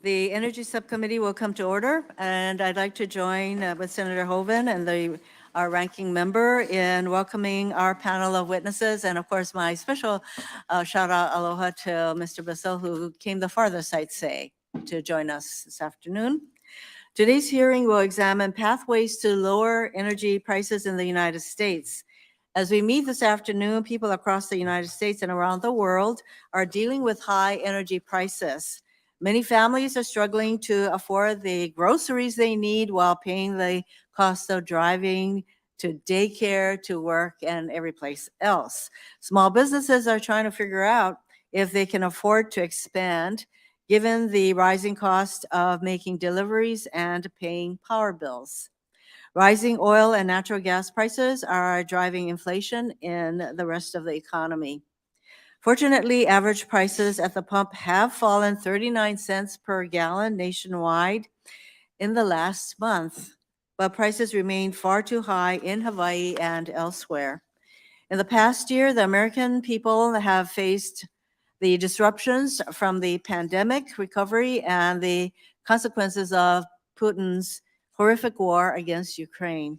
The Energy Subcommittee will come to order, and I'd like to join with Senator Hoeven and our ranking member in welcoming our panel of witnesses, and of course, my special shout out aloha to Mr. Bissell, who came the farthest, I'd say, to join us this afternoon. Today's hearing will examine pathways to lower energy prices in the United States. As we meet this afternoon, people across the United States and around the world are dealing with high energy prices. Many families are struggling to afford the groceries they need while paying the cost of driving to daycare, to work, and every place else. Small businesses are trying to figure out if they can afford to expand, given the rising cost of making deliveries and paying power bills. Rising oil and natural gas prices are driving inflation in the rest of the economy. Fortunately, average prices at the pump have fallen 39 cents per gallon nationwide in the last month, but prices remain far too high in Hawaii and elsewhere. In the past year, the American people have faced the disruptions from the pandemic recovery and the consequences of Putin's horrific war against Ukraine.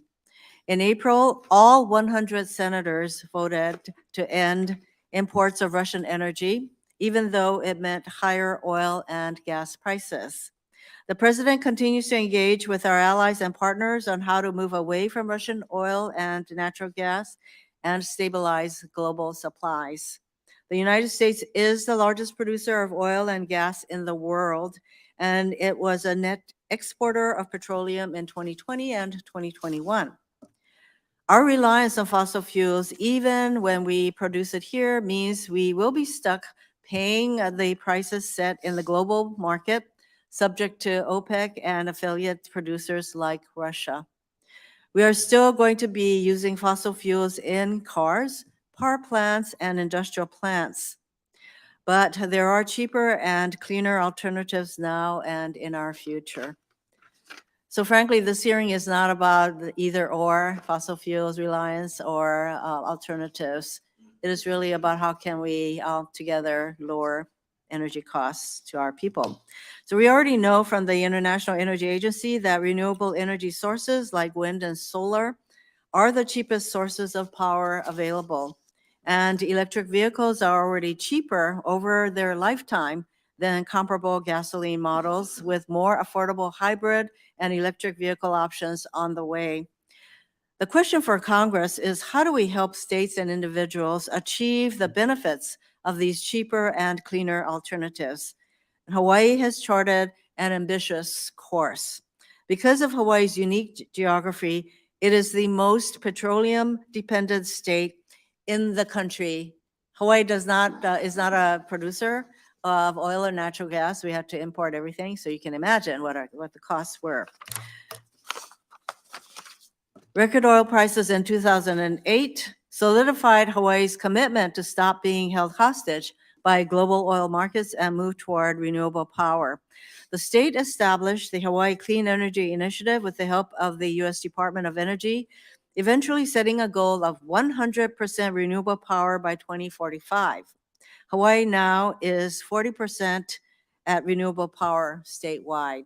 In April, all 100 senators voted to end imports of Russian energy, even though it meant higher oil and gas prices. The president continues to engage with our allies and partners on how to move away from Russian oil and natural gas and stabilize global supplies. The United States is the largest producer of oil and gas in the world, and it was a net exporter of petroleum in 2020 and 2021. Our reliance on fossil fuels, even when we produce it here, means we will be stuck paying the prices set in the global market, subject to OPEC and affiliate producers like Russia. We are still going to be using fossil fuels in cars, power plants, and industrial plants. But there are cheaper and cleaner alternatives now and in our future. So frankly, this hearing is not about the either or, fossil fuels reliance or alternatives. It is really about how can we all together lower energy costs to our people. So we already know from the International Energy Agency that renewable energy sources like wind and solar are the cheapest sources of power available. And electric vehicles are already cheaper over their lifetime than comparable gasoline models, with more affordable hybrid and electric vehicle options on the way. The question for Congress is, how do we help states and individuals achieve the benefits of these cheaper and cleaner alternatives? Hawaii has charted an ambitious course. Because of Hawaii's unique geography, it is the most petroleum-dependent state in the country. Hawaii is not a producer of oil or natural gas. We have to import everything, so you can imagine what the costs were. Record oil prices in 2008 solidified Hawaii's commitment to stop being held hostage by global oil markets and move toward renewable power. The state established the Hawaii Clean Energy Initiative with the help of the U.S. Department of Energy, eventually setting a goal of 100% renewable power by 2045. Hawaii now is 40% at renewable power statewide.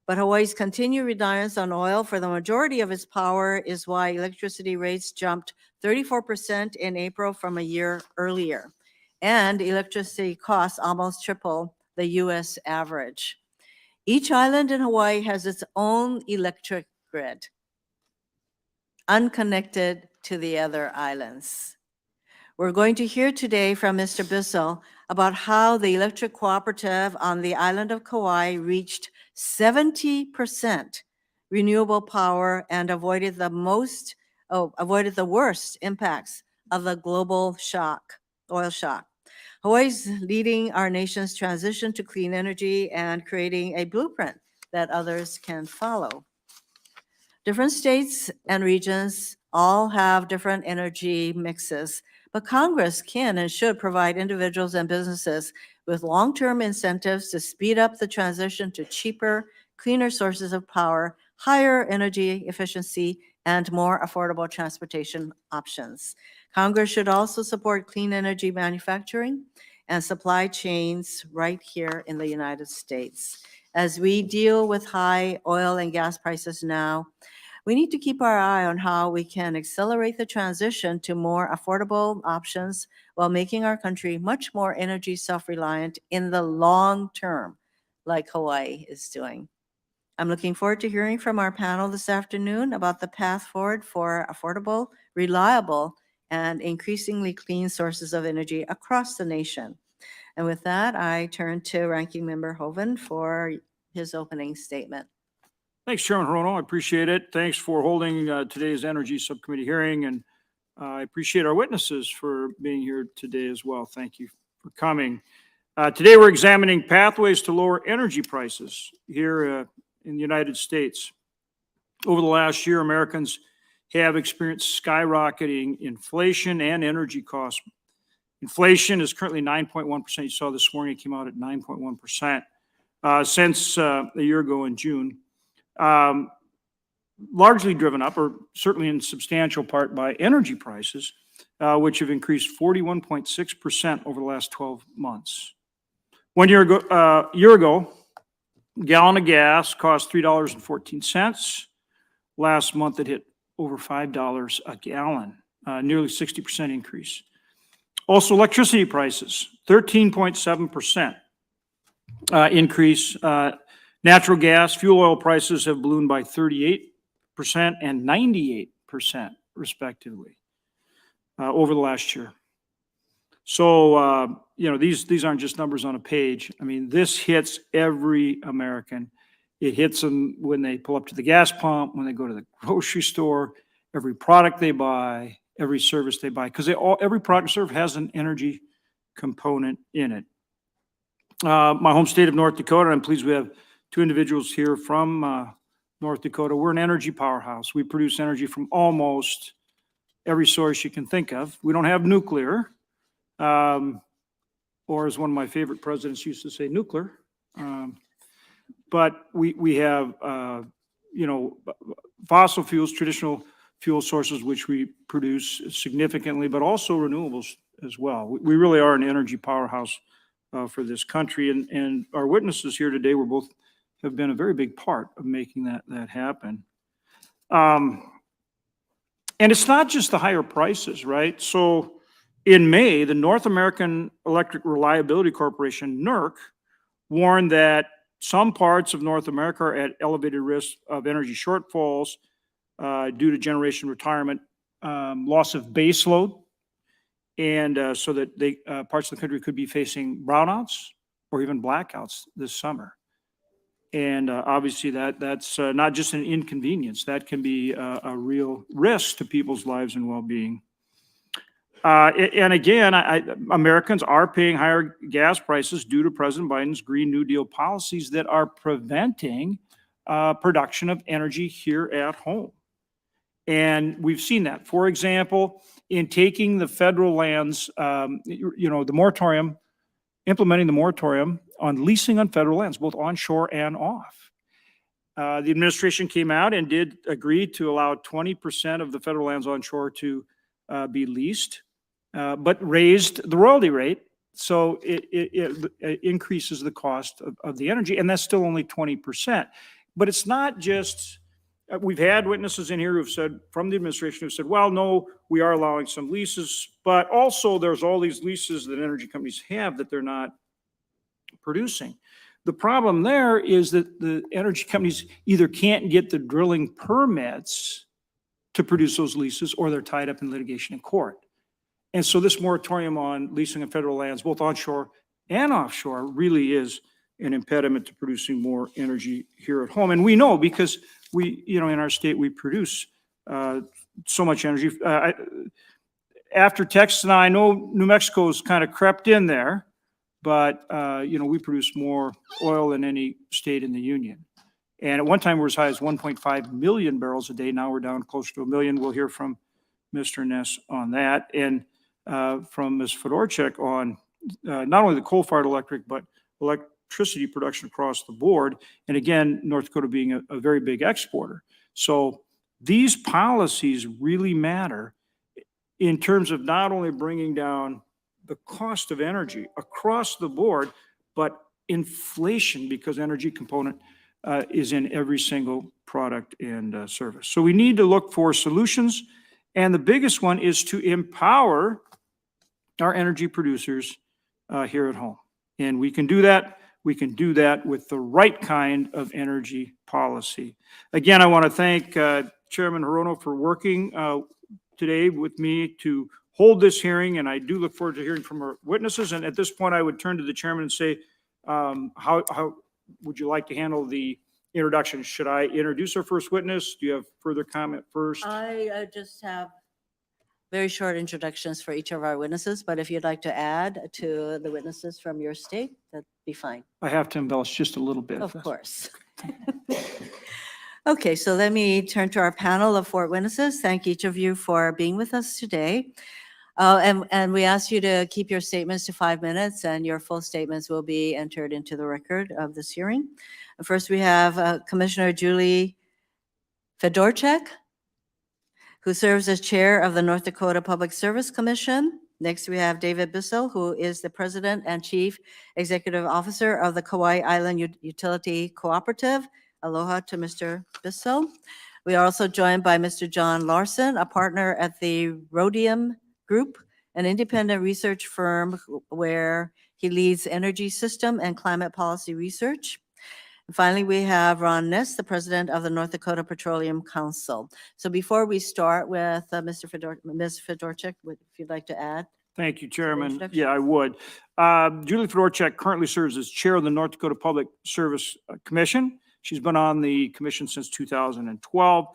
But Hawaii's continued reliance on oil for the majority of its power is why electricity rates jumped 34% in April from a year earlier, and electricity costs almost triple the U.S. average. Each island in Hawaii has its own electric grid, unconnected to the other islands. We're going to hear today from Mr. Bissell about how the electric cooperative on the island of Kauai reached 70% renewable power and avoided the worst impacts of the global oil shock. Hawaii's leading our nation's transition to clean energy and creating a blueprint that others can follow. Different states and regions all have different energy mixes, but Congress can and should provide individuals and businesses with long-term incentives to speed up the transition to cheaper, cleaner sources of power, higher energy efficiency, and more affordable transportation options. Congress should also support clean energy manufacturing and supply chains right here in the United States. As we deal with high oil and gas prices now, we need to keep our eye on how we can accelerate the transition to more affordable options while making our country much more energy self-reliant in the long term, like Hawaii is doing. I'm looking forward to hearing from our panel this afternoon about the path forward for affordable, reliable, and increasingly clean sources of energy across the nation. And with that, I turn to Ranking Member Hoeven for his opening statement. Thanks, Chairman Hirono. I appreciate it. Thanks for holding today's Energy Subcommittee hearing, and I appreciate our witnesses for being here today as well. Thank you for coming. Today, we're examining pathways to lower energy prices here in the United States. Over the last year, Americans have experienced skyrocketing inflation and energy costs. Inflation is currently 9.1%. You saw this morning it came out at 9.1% since a year ago in June. Largely driven up, or certainly in substantial part, by energy prices, which have increased 41.6% over the last 12 months. 1 year ago, a gallon of gas cost $3.14. Last month, it hit over $5 a gallon, nearly 60% increase. Also, electricity prices, 13.7% increase. Natural gas, fuel oil prices have ballooned by 38% and 98%, respectively, over the last year. So, these aren't just numbers on a page. I mean, this hits every American. It hits them when they pull up to the gas pump, when they go to the grocery store, every product they buy, every service they buy, because every product and service has an energy component in it. My home state of North Dakota, I'm pleased we have two individuals here from North Dakota. We're an energy powerhouse. We produce energy from almost every source you can think of. We don't have nuclear, or as one of my favorite presidents used to say, nuclear. But we have, fossil fuels, traditional fuel sources, which we produce significantly, but also renewables as well. We really are an energy powerhouse for this country, and our witnesses here today have been a very big part of making that happen. And it's not just the higher prices, right? So in May, the North American Electric Reliability Corporation, NERC, warned that some parts of North America are at elevated risk of energy shortfalls due to generation retirement, loss of baseload, and so that parts of the country could be facing brownouts or even blackouts this summer. And obviously that's not just an inconvenience. That can be a real risk to people's lives and well-being. And again, Americans are paying higher gas prices due to President Biden's Green New Deal policies that are preventing production of energy here at home. And we've seen that. For example, in taking the federal lands, the moratorium, implementing the moratorium on leasing on federal lands, both onshore and off. The administration came out and did agree to allow 20% of the federal lands onshore to be leased, but raised the royalty rate. So it increases the cost of the energy, and that's still only 20%. But it's not just, we've had witnesses in here who've said, from the administration, who said, well, no, we are allowing some leases, but also there's all these leases that energy companies have that they're not producing. The problem there is that the energy companies either can't get the drilling permits to produce those leases, or they're tied up in litigation in court. And so this moratorium on leasing of federal lands, both onshore and offshore, really is an impediment to producing more energy here at home. And we know, because we, in our state, we produce so much energy. After Texas, and I know New Mexico's kind of crept in there, but we produce more oil than any state in the union. And at one time we were as high as 1.5 million barrels a day. Now we're down closer to 1 million. We'll hear from Mr. Ness on that, and from Ms. Fedorchak on not only the coal-fired electric, but electricity production across the board. And again, North Dakota being a very big exporter. So these policies really matter in terms of not only bringing down the cost of energy across the board, but inflation, because energy component is in every single product and service. So we need to look for solutions, and the biggest one is to empower our energy producers here at home. And we can do that. We can do that with the right kind of energy policy. Again, I want to thank Chairman Hirono for working today with me to hold this hearing, and I do look forward to hearing from our witnesses. And at this point, I would turn to the chairman and say, how would you like to handle the introduction? Should I introduce our first witness? Do you have further comment first? I just have very short introductions for each of our witnesses, but if you'd like to add to the witnesses from your state, that'd be fine. I have to embellish just a little bit. Of course. Okay, so let me turn to our panel of 4 witnesses. Thank each of you for being with us today. And we ask you to keep your statements to 5 minutes, and your full statements will be entered into the record of this hearing. First, we have Commissioner Julie Fedorchak, who serves as chair of the North Dakota Public Service Commission. Next, we have David Bissell, who is the president and chief executive officer of the Kauai Island Utility Cooperative. Aloha to Mr. Bissell. We are also joined by Mr. John Larson, a partner at the Rhodium Group, an independent research firm where he leads energy system and climate policy research. And finally, we have Ron Ness, the president of the North Dakota Petroleum Council. So before we start with Ms. Fedorchak, if you'd like to add. Thank you, Chairman. Yeah, I would. Julie Fedorchak currently serves as chair of the North Dakota Public Service Commission. She's been on the commission since 2012.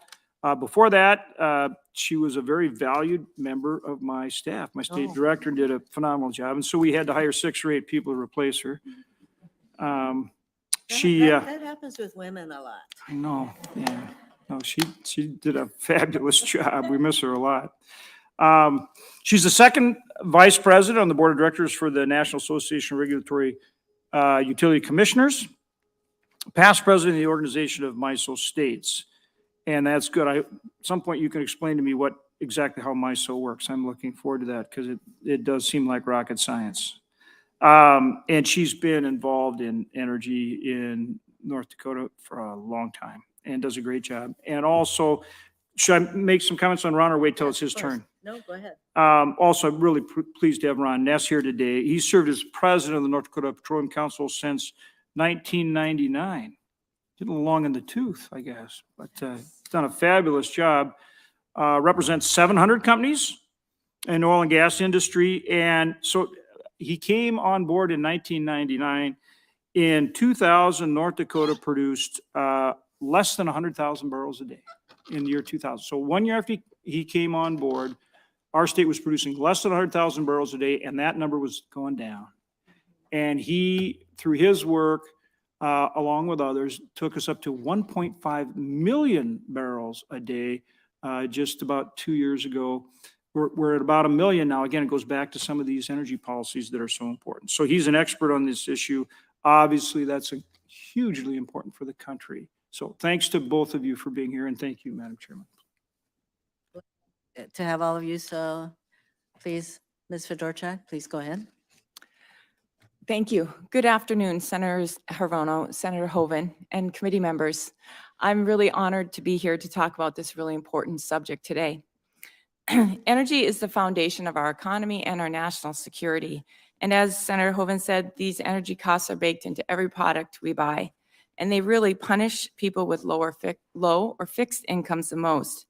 Before that, she was a very valued member of my staff. My state director did a phenomenal job, and so we had to hire 6 or 8 people to replace her. That happens with women a lot. I know, yeah. No, she did a fabulous job. We miss her a lot. She's the second vice president on the board of directors for the National Association of Regulatory Utility Commissioners, past president of the organization of MISO states. And that's good. At some point you can explain to me exactly how MISO works. I'm looking forward to that because it does seem like rocket science. And she's been involved in energy in North Dakota for a long time and does a great job. And also, should I make some comments on Ron or wait till it's his turn? No, go ahead. Also, I'm really pleased to have Ron Ness here today. He served as president of the North Dakota Petroleum Council since 1999. Getting along in the tooth, I guess, but done a fabulous job. Represents 700 companies in the oil and gas industry. And so he came on board in 1999. In 2000, North Dakota produced less than 100,000 barrels a day in the year 2000. So 1 year after he came on board, our state was producing less than 100,000 barrels a day, and that number was going down. And he, through his work, along with others, took us up to 1.5 million barrels a day just about 2 years ago. We're at about 1 million now. Again, it goes back to some of these energy policies that are so important. So he's an expert on this issue. Obviously, that's hugely important for the country. So thanks to both of you for being here, and thank you, Madam Chairman. To have all of you, so please, Ms. Fedorchak, please go ahead. Thank you. Good afternoon, Senators Hirono, Senator Hoeven, and committee members. I'm really honored to be here to talk about this really important subject today. Energy is the foundation of our economy and our national security. And as Senator Hoeven said, these energy costs are baked into every product we buy, and they really punish people with low or fixed incomes the most.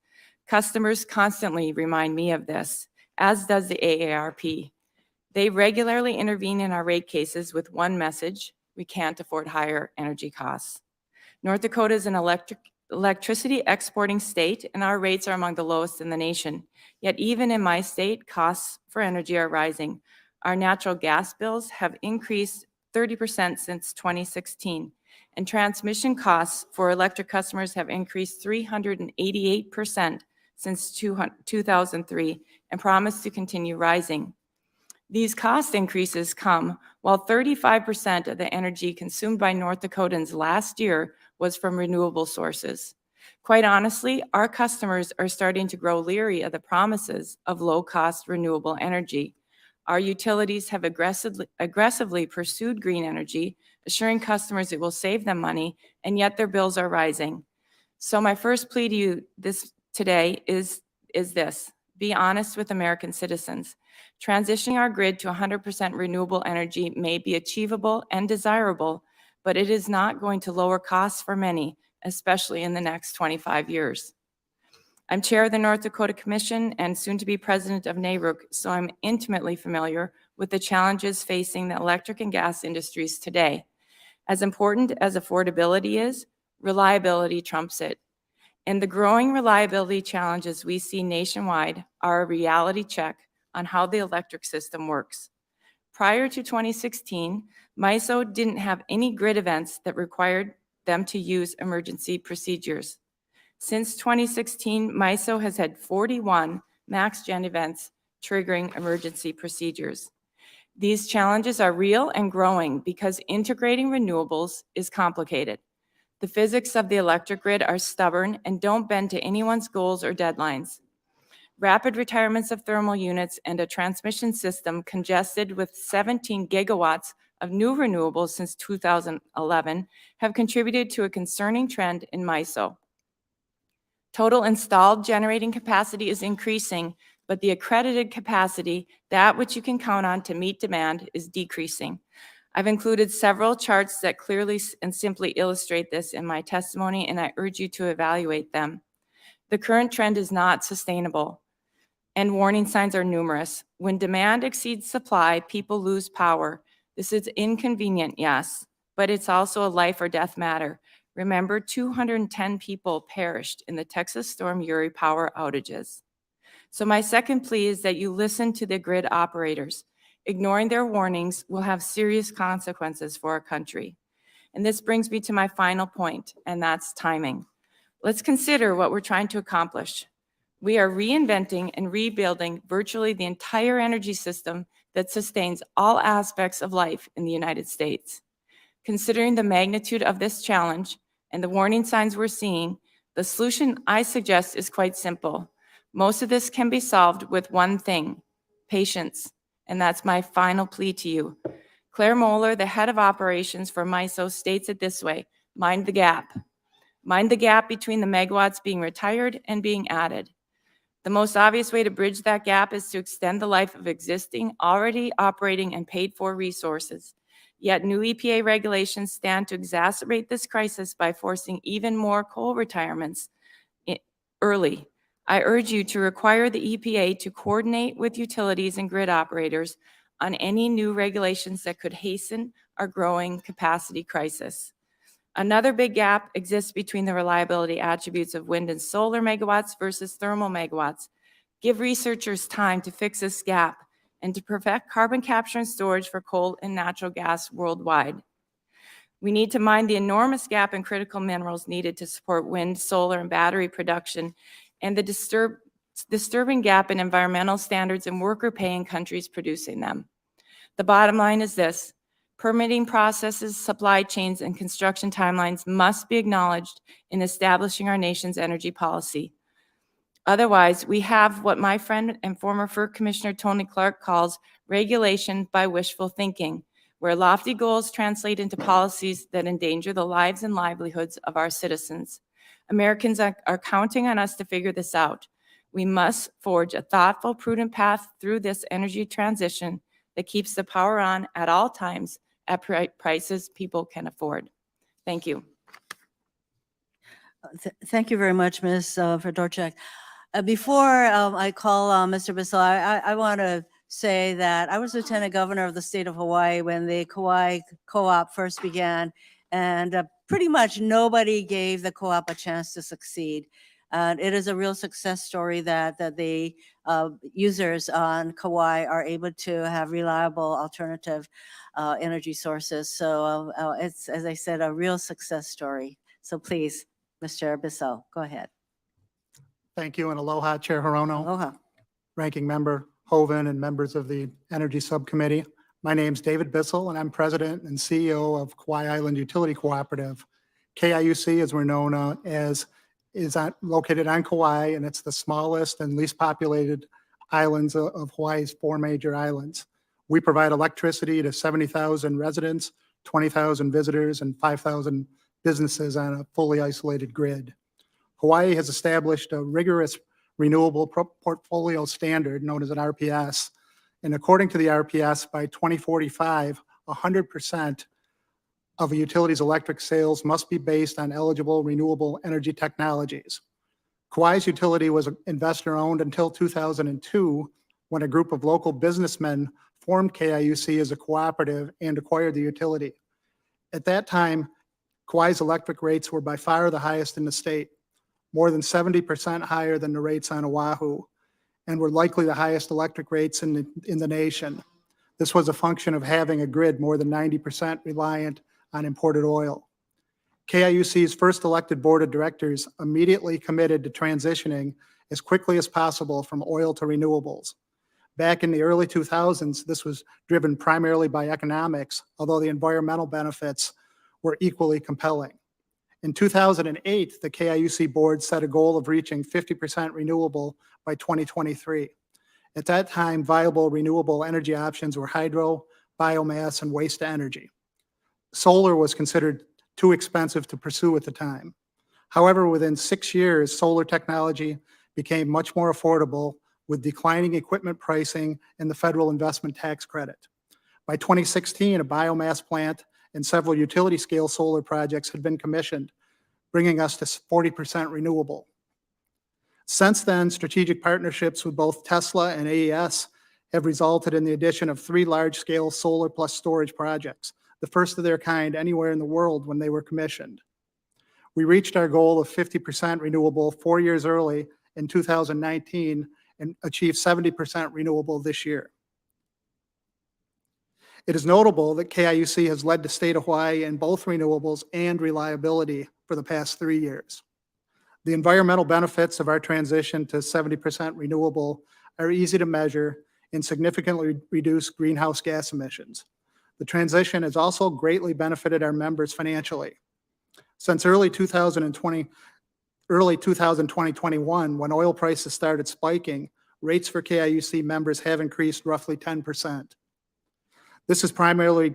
Customers constantly remind me of this, as does the AARP. They regularly intervene in our rate cases with one message: we can't afford higher energy costs. North Dakota is an electricity exporting state, and our rates are among the lowest in the nation. Yet even in my state, costs for energy are rising. Our natural gas bills have increased 30% since 2016, and transmission costs for electric customers have increased 388% since 2003 and promise to continue rising. These cost increases come while 35% of the energy consumed by North Dakotans last year was from renewable sources. Quite honestly, our customers are starting to grow leery of the promises of low-cost renewable energy. Our utilities have aggressively pursued green energy, assuring customers it will save them money, and yet their bills are rising. So my first plea to you today is this: be honest with American citizens. Transitioning our grid to 100% renewable energy may be achievable and desirable, but it is not going to lower costs for many, especially in the next 25 years. I'm chair of the North Dakota Commission and soon to be president of NARUC, so I'm intimately familiar with the challenges facing the electric and gas industries today. As important as affordability is, reliability trumps it. And the growing reliability challenges we see nationwide are a reality check on how the electric system works. Prior to 2016, MISO didn't have any grid events that required them to use emergency procedures. Since 2016, MISO has had 41 max-gen events triggering emergency procedures. These challenges are real and growing because integrating renewables is complicated. The physics of the electric grid are stubborn and don't bend to anyone's goals or deadlines. Rapid retirements of thermal units and a transmission system congested with 17 gigawatts of new renewables since 2011 have contributed to a concerning trend in MISO. Total installed generating capacity is increasing, but the accredited capacity, that which you can count on to meet demand, is decreasing. I've included several charts that clearly and simply illustrate this in my testimony, and I urge you to evaluate them. The current trend is not sustainable, and warning signs are numerous. When demand exceeds supply, people lose power. This is inconvenient, yes, but it's also a life or death matter. Remember, 210 people perished in the Texas Storm Uri power outages. So my second plea is that you listen to the grid operators. Ignoring their warnings will have serious consequences for our country. And this brings me to my final point, and that's timing. Let's consider what we're trying to accomplish. We are reinventing and rebuilding virtually the entire energy system that sustains all aspects of life in the United States. Considering the magnitude of this challenge and the warning signs we're seeing, the solution I suggest is quite simple. Most of this can be solved with one thing: patience. And that's my final plea to you. Claire Moeller, the head of operations for MISO, states it this way: mind the gap. Mind the gap between the megawatts being retired and being added. The most obvious way to bridge that gap is to extend the life of existing, already operating and paid for resources. Yet new EPA regulations stand to exacerbate this crisis by forcing even more coal retirements early. I urge you to require the EPA to coordinate with utilities and grid operators on any new regulations that could hasten our growing capacity crisis. Another big gap exists between the reliability attributes of wind and solar megawatts versus thermal megawatts. Give researchers time to fix this gap and to perfect carbon capture and storage for coal and natural gas worldwide. We need to mind the enormous gap in critical minerals needed to support wind, solar, and battery production, and the disturbing gap in environmental standards and worker pay in countries producing them. The bottom line is this: permitting processes, supply chains, and construction timelines must be acknowledged in establishing our nation's energy policy. Otherwise, we have what my friend and former FERC Commissioner Tony Clark calls regulation by wishful thinking, where lofty goals translate into policies that endanger the lives and livelihoods of our citizens. Americans are counting on us to figure this out. We must forge a thoughtful, prudent path through this energy transition that keeps the power on at all times at prices people can afford. Thank you. Thank you very much, Ms. Fedorchak. Before I call Mr. Bissell, I want to say that I was Lieutenant Governor of the state of Hawaii when the Kauai Co-op first began, and pretty much nobody gave the co-op a chance to succeed. It is a real success story that the users on Kauai are able to have reliable alternative energy sources. So it's, as I said, a real success story. So please, Mr. Bissell, go ahead. Thank you, and aloha, Chair Hirono, Aloha. Ranking Member Hoeven, and members of the Energy Subcommittee. My name's David Bissell, and I'm President and CEO of Kauai Island Utility Cooperative. KIUC, as we're known as, is located on Kauai, and it's the smallest and least populated islands of Hawaii's 4 major islands. We provide electricity to 70,000 residents, 20,000 visitors, and 5,000 businesses on a fully isolated grid. Hawaii has established a rigorous renewable portfolio standard known as an RPS. And according to the RPS, by 2045, 100% of a utility's electric sales must be based on eligible renewable energy technologies. Kauai's utility was investor-owned until 2002, when a group of local businessmen formed KIUC as a cooperative and acquired the utility. At that time, Kauai's electric rates were by far the highest in the state, more than 70% higher than the rates on Oahu, and were likely the highest electric rates in the nation. This was a function of having a grid more than 90% reliant on imported oil. KIUC's first elected board of directors immediately committed to transitioning as quickly as possible from oil to renewables. Back in the early 2000s, this was driven primarily by economics, although the environmental benefits were equally compelling. In 2008, the KIUC board set a goal of reaching 50% renewable by 2023. At that time, viable renewable energy options were hydro, biomass, and waste energy. Solar was considered too expensive to pursue at the time. However, within 6 years, solar technology became much more affordable with declining equipment pricing and the federal investment tax credit. By 2016, a biomass plant and several utility-scale solar projects had been commissioned, bringing us to 40% renewable. Since then, strategic partnerships with both Tesla and AES have resulted in the addition of 3 large-scale solar plus storage projects, the first of their kind anywhere in the world when they were commissioned. We reached our goal of 50% renewable 4 years early in 2019 and achieved 70% renewable this year. It is notable that KIUC has led the state of Hawaii in both renewables and reliability for the past 3 years. The environmental benefits of our transition to 70% renewable are easy to measure and significantly reduce greenhouse gas emissions. The transition has also greatly benefited our members financially. Since early 2021, when oil prices started spiking, rates for KIUC members have increased roughly 10%. This is primarily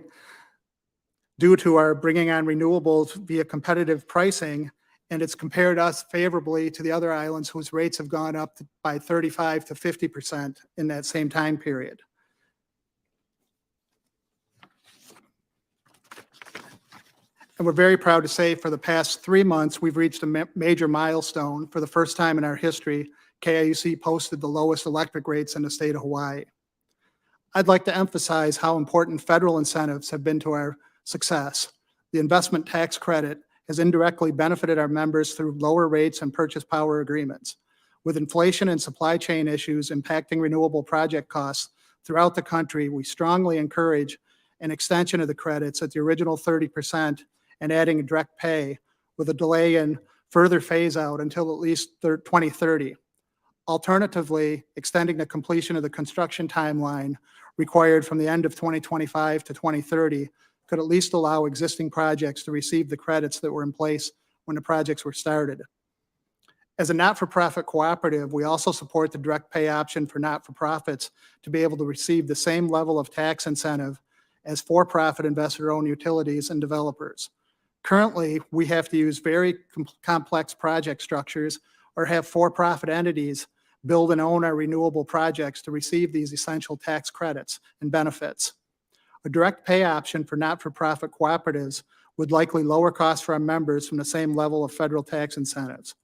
due to our bringing on renewables via competitive pricing, and it's compared us favorably to the other islands whose rates have gone up by 35 to 50% in that same time period. And we're very proud to say for the past 3 months, we've reached a major milestone. For the first time in our history, KIUC posted the lowest electric rates in the state of Hawaii. I'd like to emphasize how important federal incentives have been to our success. The investment tax credit has indirectly benefited our members through lower rates and purchase power agreements. With inflation and supply chain issues impacting renewable project costs throughout the country, we strongly encourage an extension of the credits at the original 30% and adding a direct pay with a delay in further phase out until at least 2030. Alternatively, extending the completion of the construction timeline required from the end of 2025 to 2030 could at least allow existing projects to receive the credits that were in place when the projects were started. As a not-for-profit cooperative, we also support the direct pay option for not-for-profits to be able to receive the same level of tax incentive as for-profit investor-owned utilities and developers. Currently, we have to use very complex project structures or have for-profit entities build and own our renewable projects to receive these essential tax credits and benefits. A direct pay option for not-for-profit cooperatives would likely lower costs for our members from the same level of federal tax incentives.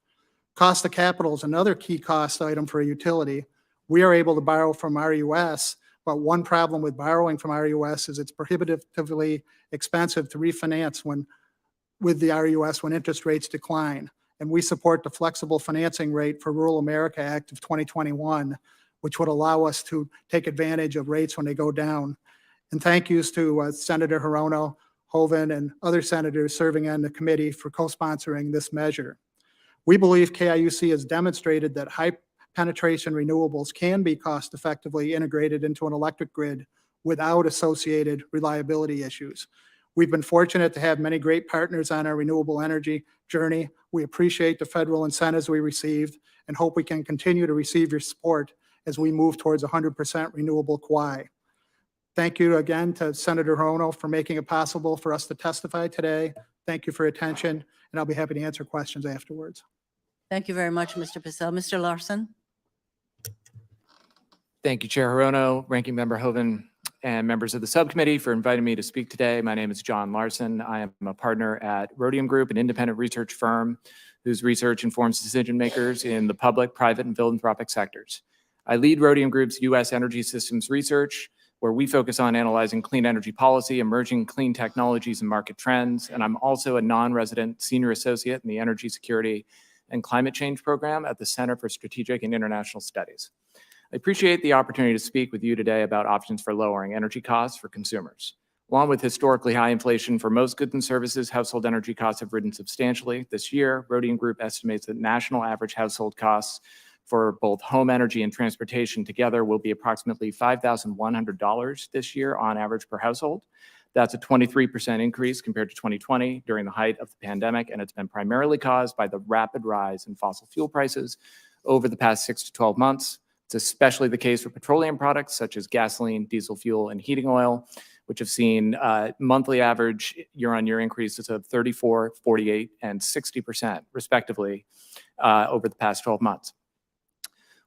Cost of capital is another key cost item for a utility. We are able to borrow from RUS, but one problem with borrowing from RUS is it's prohibitively expensive to refinance with the RUS when interest rates decline. And we support the flexible financing rate for Rural America Act of 2021, which would allow us to take advantage of rates when they go down. And thank yous to Senator Hirono, Hoeven, and other senators serving on the committee for co-sponsoring this measure. We believe KIUC has demonstrated that high penetration renewables can be cost effectively integrated into an electric grid without associated reliability issues. We've been fortunate to have many great partners on our renewable energy journey. We appreciate the federal incentives we received and hope we can continue to receive your support as we move towards 100% renewable Kauai. Thank you again to Senator Hoeven for making it possible for us to testify today. Thank you for your attention, and I'll be happy to answer questions afterwards. Thank you very much, Mr. Bissell. Mr. Larson? Thank you, Chair Hirono, Ranking Member Hoeven, and members of the subcommittee for inviting me to speak today. My name is John Larson. I am a partner at Rhodium Group, an independent research firm whose research informs decision makers in the public, private, and philanthropic sectors. I lead Rhodium Group's U.S. energy systems research, where we focus on analyzing clean energy policy, emerging clean technologies, and market trends. And I'm also a non-resident senior associate in the Energy Security and Climate Change Program at the Center for Strategic and International Studies. I appreciate the opportunity to speak with you today about options for lowering energy costs for consumers. Along with historically high inflation for most goods and services, household energy costs have risen substantially. This year, Rhodium Group estimates that national average household costs for both home energy and transportation together will be approximately $5,100 this year on average per household. That's a 23% increase compared to 2020 during the height of the pandemic, and it's been primarily caused by the rapid rise in fossil fuel prices over the past 6 to 12 months. It's especially the case for petroleum products such as gasoline, diesel fuel, and heating oil, which have seen monthly average year-on-year increases of 34%, 48%, and 60%, respectively, over the past 12 months.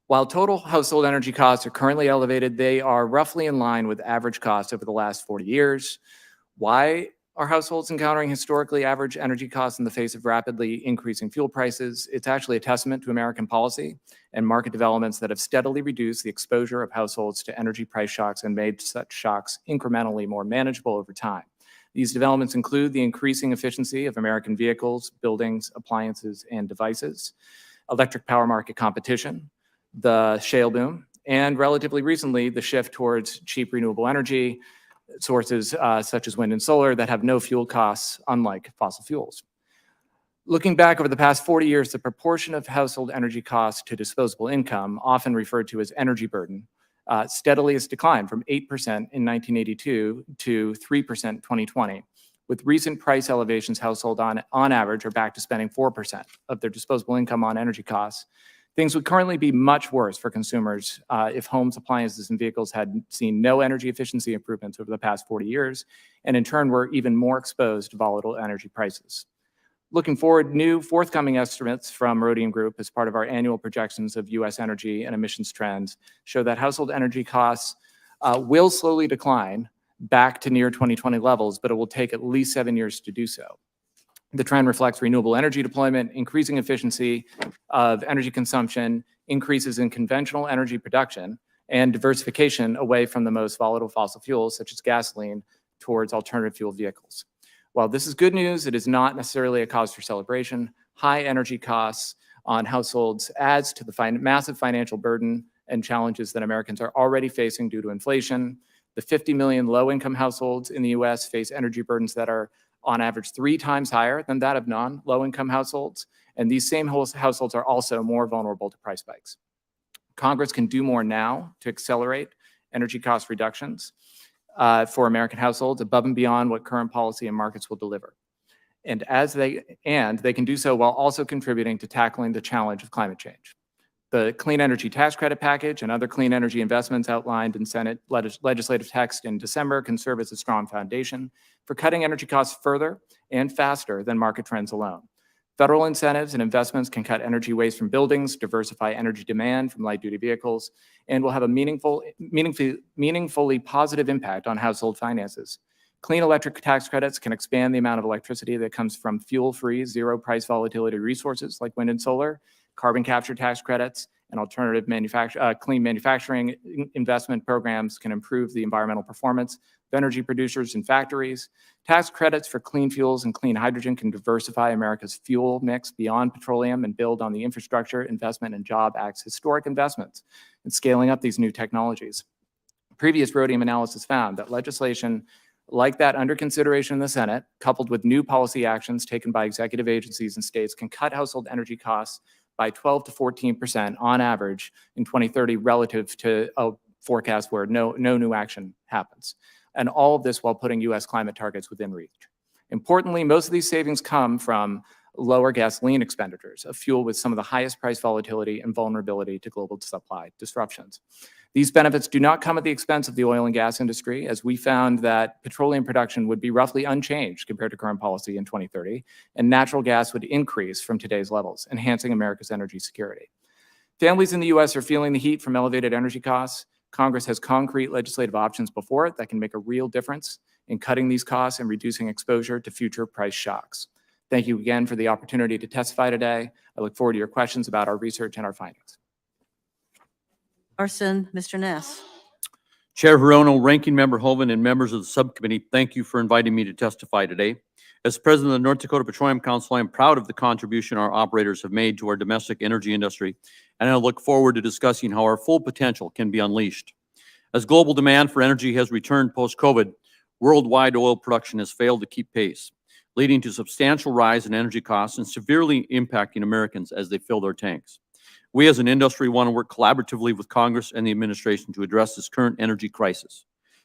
While total household energy costs are currently elevated, they are roughly in line with average costs over the last 40 years. Why are households encountering historically average energy costs in the face of rapidly increasing fuel prices? It's actually a testament to American policy and market developments that have steadily reduced the exposure of households to energy price shocks and made such shocks incrementally more manageable over time. These developments include the increasing efficiency of American vehicles, buildings, appliances, and devices, electric power market competition, the shale boom, and relatively recently, the shift towards cheap renewable energy sources such as wind and solar that have no fuel costs, unlike fossil fuels. Looking back over the past 40 years, the proportion of household energy costs to disposable income, often referred to as energy burden, steadily has declined from 8% in 1982 to 3% in 2020. With recent price elevations, households on average are back to spending 4% of their disposable income on energy costs. Things would currently be much worse for consumers if homes, appliances, and vehicles had seen no energy efficiency improvements over the past 40 years, and in turn were even more exposed to volatile energy prices. Looking forward, new forthcoming estimates from Rhodium Group as part of our annual projections of U.S. energy and emissions trends show that household energy costs will slowly decline back to near 2020 levels, but it will take at least 7 years to do so. The trend reflects renewable energy deployment, increasing efficiency of energy consumption, increases in conventional energy production, and diversification away from the most volatile fossil fuels, such as gasoline, towards alternative fuel vehicles. While this is good news, it is not necessarily a cause for celebration. High energy costs on households adds to the massive financial burden and challenges that Americans are already facing due to inflation. The 50 million low-income households in the U.S. face energy burdens that are on average 3 times higher than that of non-low-income households, and these same households are also more vulnerable to price spikes. Congress can do more now to accelerate energy cost reductions for American households above and beyond what current policy and markets will deliver. And they can do so while also contributing to tackling the challenge of climate change. The Clean Energy Tax Credit Package and other clean energy investments outlined in Senate legislative text in December can serve as a strong foundation for cutting energy costs further and faster than market trends alone. Federal incentives and investments can cut energy waste from buildings, diversify energy demand from light-duty vehicles, and will have a meaningfully positive impact on household finances. Clean electric tax credits can expand the amount of electricity that comes from fuel-free, zero-price volatility resources like wind and solar. Carbon capture tax credits and alternative clean manufacturing investment programs can improve the environmental performance of energy producers and factories. Tax credits for clean fuels and clean hydrogen can diversify America's fuel mix beyond petroleum and build on the Infrastructure Investment and Job Act's historic investments in scaling up these new technologies. Previous Rhodium analysis found that legislation like that under consideration in the Senate, coupled with new policy actions taken by executive agencies and states, can cut household energy costs by 12 to 14% on average in 2030 relative to a forecast where no new action happens. And all of this while putting U.S. climate targets within reach. Importantly, most of these savings come from lower gasoline expenditures, a fuel with some of the highest price volatility and vulnerability to global supply disruptions. These benefits do not come at the expense of the oil and gas industry, as we found that petroleum production would be roughly unchanged compared to current policy in 2030, and natural gas would increase from today's levels, enhancing America's energy security. Families in the U.S. are feeling the heat from elevated energy costs. Congress has concrete legislative options before it that can make a real difference in cutting these costs and reducing exposure to future price shocks. Thank you again for the opportunity to testify today. I look forward to your questions about our research and our findings. Larson, Mr. Ness. Chair Hirono, Ranking Member Hoeven, and members of the subcommittee, thank you for inviting me to testify today. As President of the North Dakota Petroleum Council, I am proud of the contribution our operators have made to our domestic energy industry, and I look forward to discussing how our full potential can be unleashed. As global demand for energy has returned post-COVID, worldwide oil production has failed to keep pace, leading to substantial rise in energy costs and severely impacting Americans as they fill their tanks. We as an industry want to work collaboratively with Congress and the administration to address this current energy crisis.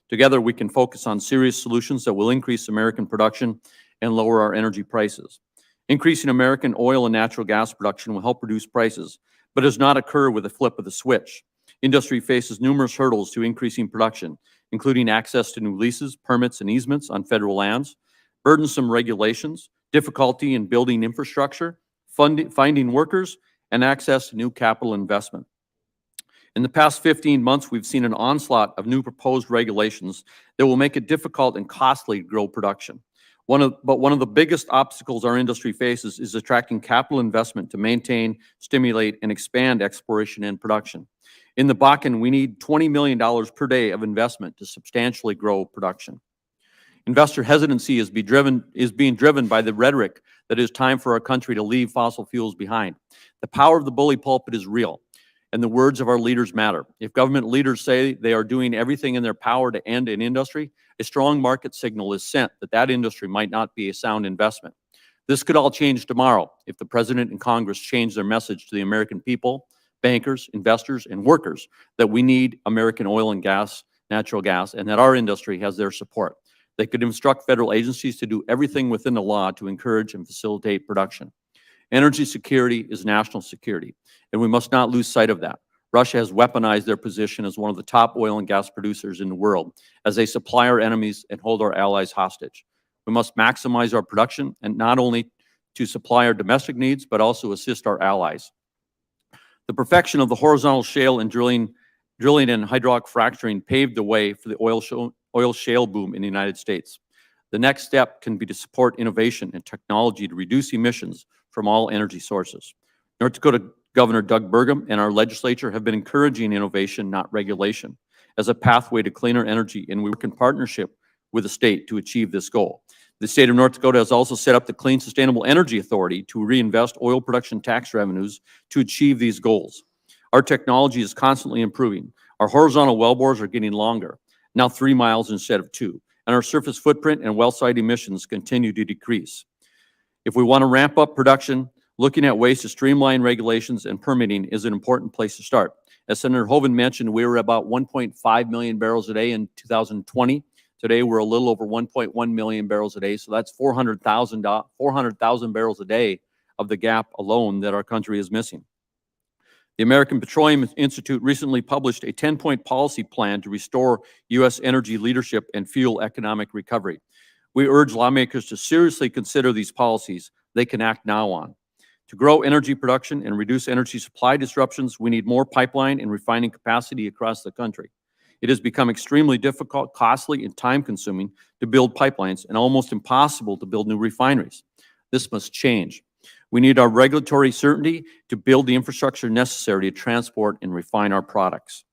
Together, we can focus on serious solutions that will increase American production and lower our energy prices. Increasing American oil and natural gas production will help reduce prices, but does not occur with a flip of the switch. Industry faces numerous hurdles to increasing production, including access to new leases, permits, and easements on federal lands, burdensome regulations, difficulty in building infrastructure, finding workers, and access to new capital investment. In the past 15 months, we've seen an onslaught of new proposed regulations that will make it difficult and costly to grow production. One of the biggest obstacles our industry faces is attracting capital investment to maintain, stimulate, and expand exploration and production. In the Bakken, we need $20 million per day of investment to substantially grow production. Investor hesitancy is being driven by the rhetoric that it is time for our country to leave fossil fuels behind. The power of the bully pulpit is real, and the words of our leaders matter. If government leaders say they are doing everything in their power to end an industry, a strong market signal is sent that that industry might not be a sound investment. This could all change tomorrow if the President and Congress change their message to the American people, bankers, investors, and workers that we need American oil and gas, natural gas, and that our industry has their support. They could instruct federal agencies to do everything within the law to encourage and facilitate production. Energy security is national security, and we must not lose sight of that. Russia has weaponized their position as one of the top oil and gas producers in the world as they supply our enemies and hold our allies hostage. We must maximize our production, and not only to supply our domestic needs, but also assist our allies. The perfection of the horizontal shale and drilling and hydraulic fracturing paved the way for the oil shale boom in the United States. The next step can be to support innovation and technology to reduce emissions from all energy sources. North Dakota Governor Doug Burgum and our legislature have been encouraging innovation, not regulation, as a pathway to cleaner energy, and we work in partnership with the state to achieve this goal. The state of North Dakota has also set up the Clean Sustainable Energy Authority to reinvest oil production tax revenues to achieve these goals. Our technology is constantly improving. Our horizontal wellbores are getting longer, now 3 miles instead of 2, and our surface footprint and well site emissions continue to decrease. If we want to ramp up production, looking at ways to streamline regulations and permitting is an important place to start. As Senator Hoeven mentioned, we were about 1.5 million barrels a day in 2020. Today, we're a little over 1.1 million barrels a day, so that's 400,000 barrels a day of the gap alone that our country is missing. The American Petroleum Institute recently published a 10-point policy plan to restore U.S. energy leadership and fuel economic recovery. We urge lawmakers to seriously consider these policies they can act now on. To grow energy production and reduce energy supply disruptions, we need more pipeline and refining capacity across the country. It has become extremely difficult, costly, and time-consuming to build pipelines and almost impossible to build new refineries. This must change. We need our regulatory certainty to build the infrastructure necessary to transport and refine our products.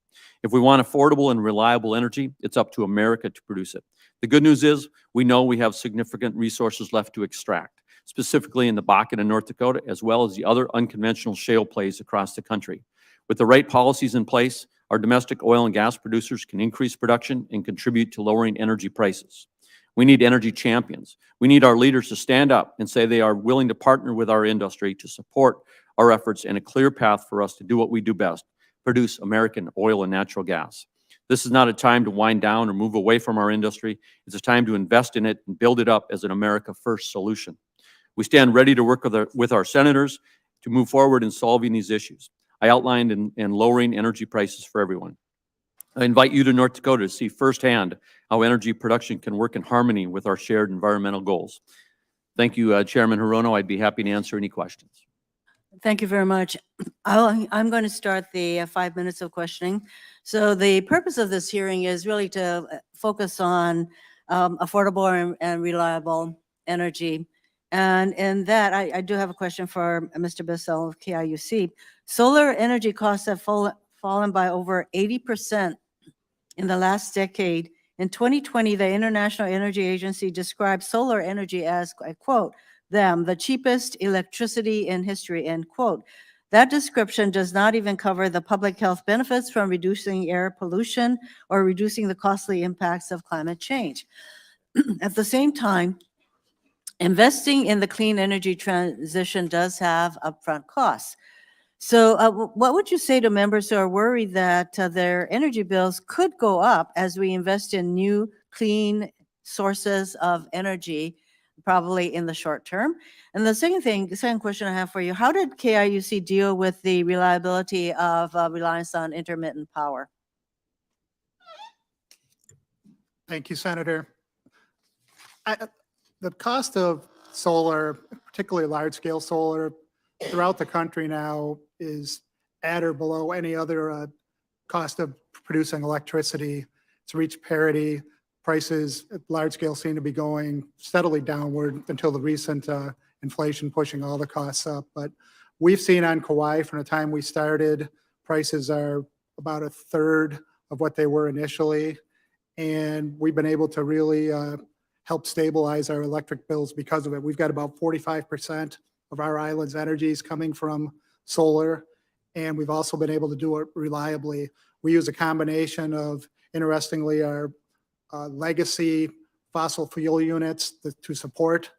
If we want affordable and reliable energy, it's up to America to produce it. The good news is we know we have significant resources left to extract, specifically in the Bakken and North Dakota, as well as the other unconventional shale plays across the country. With the right policies in place, our domestic oil and gas producers can increase production and contribute to lowering energy prices. We need energy champions. We need our leaders to stand up and say they are willing to partner with our industry to support our efforts and a clear path for us to do what we do best, produce American oil and natural gas. This is not a time to wind down or move away from our industry. It's a time to invest in it and build it up as an America First solution. We stand ready to work with our senators to move forward in solving these issues I outlined in lowering energy prices for everyone. I invite you to North Dakota to see firsthand how energy production can work in harmony with our shared environmental goals. Thank you, Chairman Hirono. I'd be happy to answer any questions. Thank you very much. I'm going to start the 5 minutes of questioning. So the purpose of this hearing is really to focus on affordable and reliable energy. And in that, I do have a question for Mr. Bissell of KIUC. Solar energy costs have fallen by over 80% in the last decade. In 2020, the International Energy Agency described solar energy as, I quote, the cheapest electricity in history, end quote. That description does not even cover the public health benefits from reducing air pollution or reducing the costly impacts of climate change. At the same time, investing in the clean energy transition does have upfront costs. So what would you say to members who are worried that their energy bills could go up as we invest in new clean sources of energy, probably in the short term? And the second question I have for you, how did KIUC deal with the reliability of reliance on intermittent power? Thank you, Senator. The cost of solar, particularly large-scale solar, throughout the country now is at or below any other cost of producing electricity. It's reached parity. Prices at large scale seem to be going steadily downward until the recent inflation pushing all the costs up. But we've seen on Kauai from the time we started, prices are about a third of what they were initially. And we've been able to really help stabilize our electric bills because of it. We've got about 45% of our island's energy is coming from solar, and we've also been able to do it reliably. We use a combination of, interestingly, our legacy fossil fuel units to support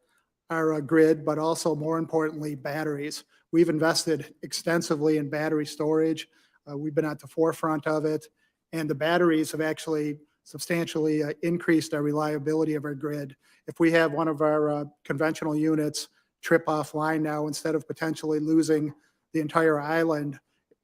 our grid, but also, more importantly, batteries. We've invested extensively in battery storage. We've been at the forefront of it, and the batteries have actually substantially increased our reliability of our grid. If we have one of our conventional units trip offline now, instead of potentially losing the entire island,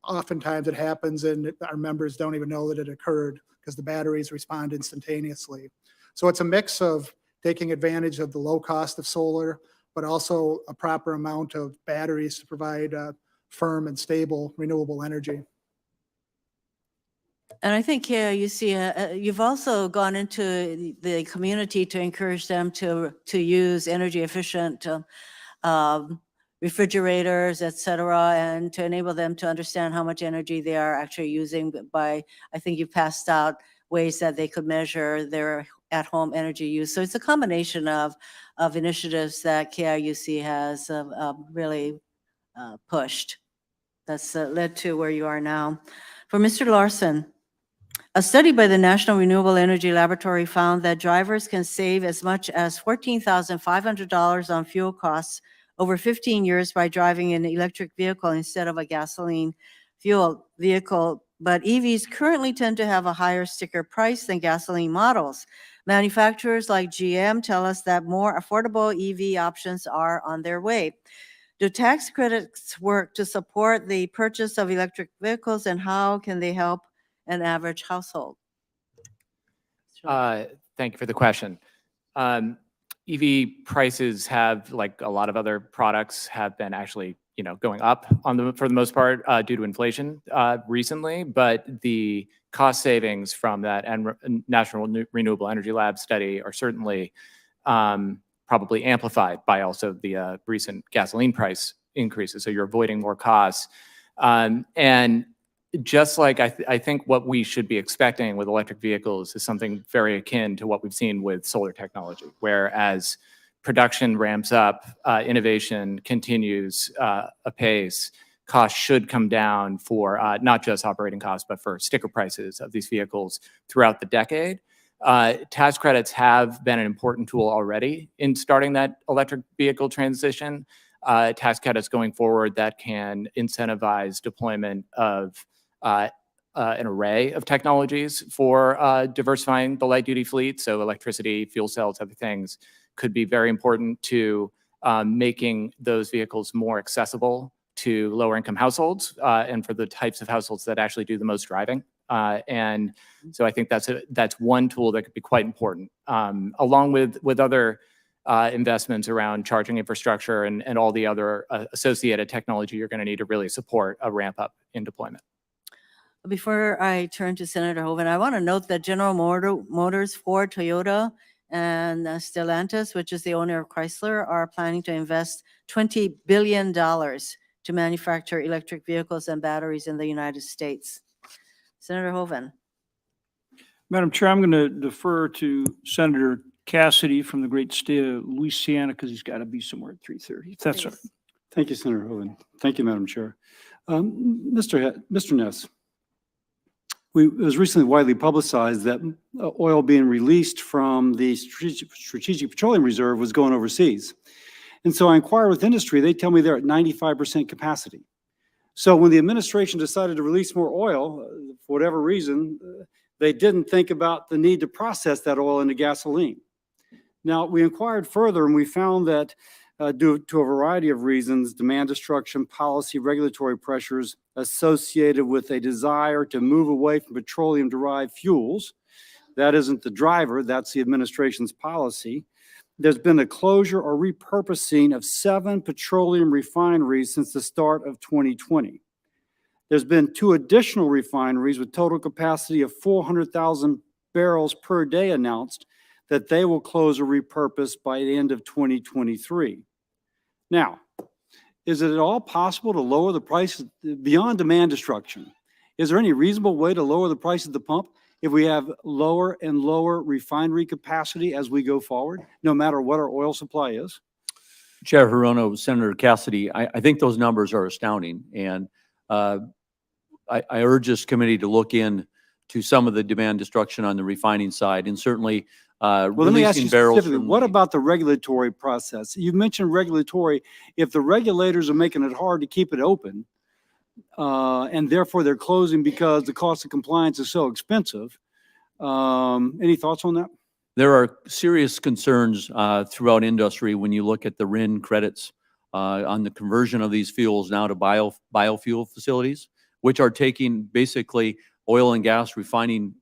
oftentimes it happens and our members don't even know that it occurred because the batteries respond instantaneously. So it's a mix of taking advantage of the low cost of solar, but also a proper amount of batteries to provide firm and stable renewable energy. And I think you've also gone into the community to encourage them to use energy efficient refrigerators, et cetera, and to enable them to understand how much energy they are actually using by, I think you passed out ways that they could measure their at-home energy use. So it's a combination of initiatives that KIUC has really pushed. That's led to where you are now. For Mr. Larson, a study by the National Renewable Energy Laboratory found that drivers can save as much as $14,500 on fuel costs over 15 years by driving an electric vehicle instead of a gasoline fuel vehicle. But EVs currently tend to have a higher sticker price than gasoline models. Manufacturers like GM tell us that more affordable EV options are on their way. Do tax credits work to support the purchase of electric vehicles, and how can they help an average household? Thank you for the question. EV prices have, like a lot of other products, have been actually, going up for the most part due to inflation recently. But the cost savings from that and National Renewable Energy Lab study are certainly probably amplified by also the recent gasoline price increases. So you're avoiding more costs. And just like I think what we should be expecting with electric vehicles is something very akin to what we've seen with solar technology, where as production ramps up, innovation continues apace, costs should come down for not just operating costs, but for sticker prices of these vehicles throughout the decade. Tax credits have been an important tool already in starting that electric vehicle transition. Tax credits going forward that can incentivize deployment of an array of technologies for diversifying the light duty fleet. So electricity, fuel cells, other things could be very important to making those vehicles more accessible to lower income households and for the types of households that actually do the most driving And so I think that's one tool that could be quite important, along with other investments around charging infrastructure and all the other associated technology you're going to need to really support a ramp up in deployment. Before I turn to Senator Hoeven, I want to note that General Motors, Ford, Toyota, and Stellantis, which is the owner of Chrysler, are planning to invest $20 billion to manufacture electric vehicles and batteries in the United States. Senator Hoeven. Madam Chair, I'm going to defer to Senator Cassidy from the great state of Louisiana because he's got to be somewhere at 3:30. If that's all right. Thank you, Senator Hoeven. Thank you, Madam Chair. Mr. Ness, it was recently widely publicized that oil being released from the Strategic Petroleum Reserve was going overseas. And so I inquired with industry. They tell me they're at 95% capacity. So when the administration decided to release more oil, for whatever reason, they didn't think about the need to process that oil into gasoline. Now, we inquired further and we found that due to a variety of reasons, demand destruction, policy, regulatory pressures associated with a desire to move away from petroleum-derived fuels. That isn't the driver, that's the administration's policy. There's been a closure or repurposing of 7 petroleum refineries since the start of 2020. There's been 2 additional refineries with total capacity of 400,000 barrels per day announced that they will close or repurpose by the end of 2023. Now, is it at all possible to lower the price beyond demand destruction? Is there any reasonable way to lower the price at the pump if we have lower and lower refinery capacity as we go forward, no matter what our oil supply is? Chair Hirono, Senator Cassidy, I think those numbers are astounding. And I urge this committee to look in to some of the demand destruction on the refining side, and certainly well, let me ask you releasing barrels specifically, from what about the regulatory process? You mentioned regulatory. If the regulators are making it hard to keep it open, and therefore they're closing because the cost of compliance is so expensive, any thoughts on that? There are serious concerns throughout industry when you look at the RIN credits on the conversion of these fuels now to biofuel facilities, which are taking basically oil and gas refining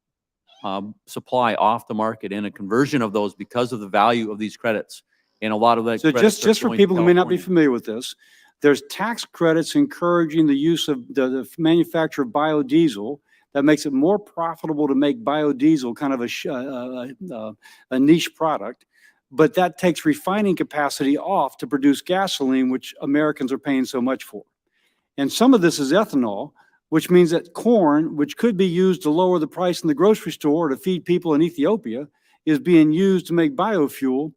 supply off the market, and a conversion of those because of the value of these credits. And a lot of that. So just for people who may not be familiar with this, there's tax credits encouraging the use of the manufacture of biodiesel that makes it more profitable to make biodiesel, kind of a niche product. But that takes refining capacity off to produce gasoline, which Americans are paying so much for. And some of this is ethanol, which means that corn, which could be used to lower the price in the grocery store or to feed people in Ethiopia, is being used to make biofuel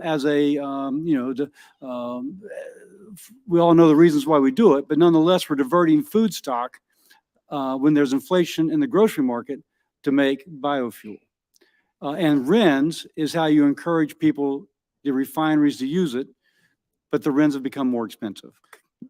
as a, we all know the reasons why we do it, but nonetheless, we're diverting food stock when there's inflation in the grocery market to make biofuel. And RINs is how you encourage people, the refineries, to use it, but the RINs have become more expensive.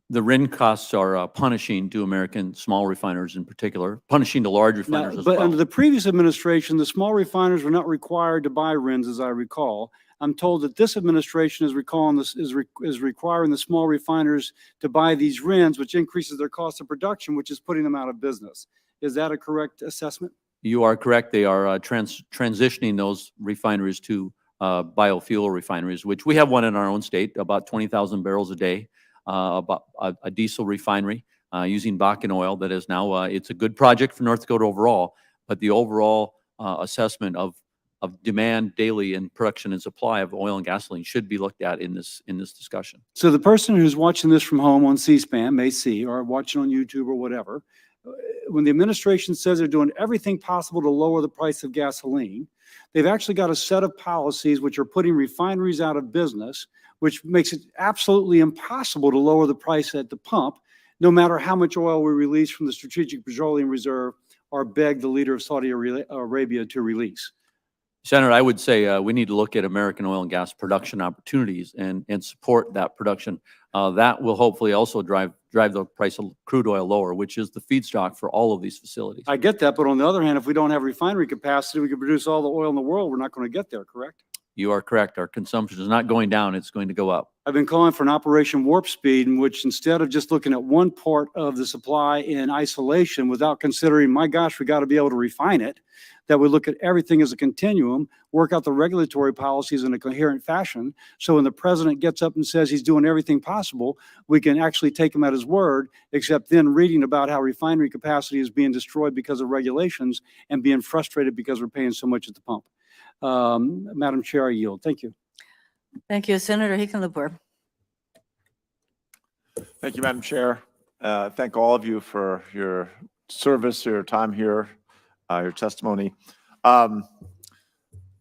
The RIN costs are punishing to American small refiners in particular, punishing the large refiners as well. But under the previous administration, the small refiners were not required to buy RINs, as I recall. I'm told that this administration is requiring the small refiners to buy these RINs, which increases their cost of production, which is putting them out of business. Is that a correct assessment? You are correct. They are transitioning those refineries to biofuel refineries, which we have one in our own state, about 20,000 barrels a day. About a diesel refinery using Bakken oil that is now, it's a good project for North Dakota overall, but the overall assessment of demand daily and production and supply of oil and gasoline should be looked at in this discussion. So the person who's watching this from home on C-SPAN may see, or watching on YouTube or whatever, when the administration says they're doing everything possible to lower the price of gasoline, they've actually got a set of policies which are putting refineries out of business, which makes it absolutely impossible to lower the price at the pump, no matter how much oil we release from the Strategic Petroleum Reserve or beg the leader of Saudi Arabia to release. Senator, I would say we need to look at American oil and gas production opportunities and support that production. That will hopefully also drive the price of crude oil lower, which is the feedstock for all of these facilities. I get that, but on the other hand, if we don't have refinery capacity, we can produce all the oil in the world. We're not going to get there, correct? You are correct. Our consumption is not going down. It's going to go up. I've been calling for an Operation Warp Speed in which instead of just looking at one part of the supply in isolation without considering, my gosh, we got to be able to refine it, that we look at everything as a continuum, work out the regulatory policies in a coherent fashion. So when the president gets up and says he's doing everything possible, we can actually take him at his word, except then reading about how refinery capacity is being destroyed because of regulations and being frustrated because we're paying so much at the pump. Madam Chair, I yield. Thank you. Thank you, Senator Hickenlooper. Thank you, Madam Chair. Thank all of you for your service, your time here, your testimony. Let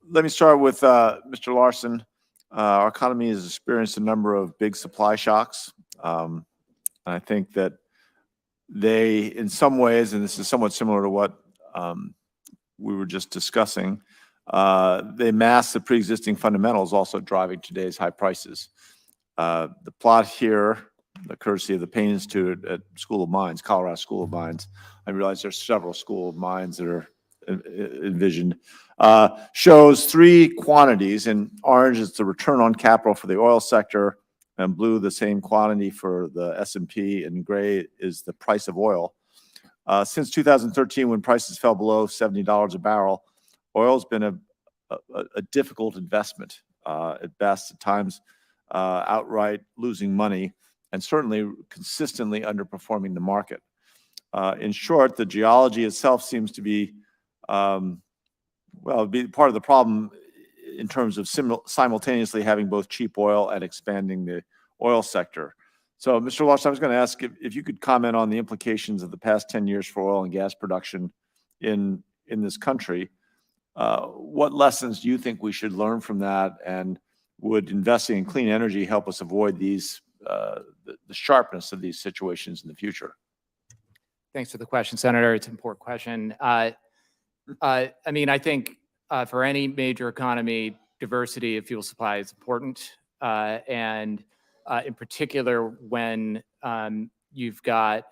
me start with Mr. Larson. Our economy has experienced a number of big supply shocks. And I think that they, in some ways, and this is somewhat similar to what we were just discussing, they mask the pre-existing fundamentals also driving today's high prices. The plot here, the courtesy of the Payne Institute at School of Mines, Colorado School of Mines, I realize there's several School of Mines that are envisioned, shows three quantities. In orange, it's the return on capital for the oil sector, and blue, the same quantity for the S&P, and gray is the price of oil. Since 2013, when prices fell below $70 a barrel, oil's been a difficult investment at best, at times outright losing money, and certainly consistently underperforming the market. In short, the geology itself seems to be, be part of the problem in terms of simultaneously having both cheap oil and expanding the oil sector. So, Mr. Larson, I was going to ask if you could comment on the implications of the past 10 years for oil and gas production in this country. What lessons do you think we should learn from that, and would investing in clean energy help us avoid these the sharpness of these situations in the future? Thanks for the question, Senator. It's an important question. I mean, I think for any major economy, diversity of fuel supply is important, and in particular when you've got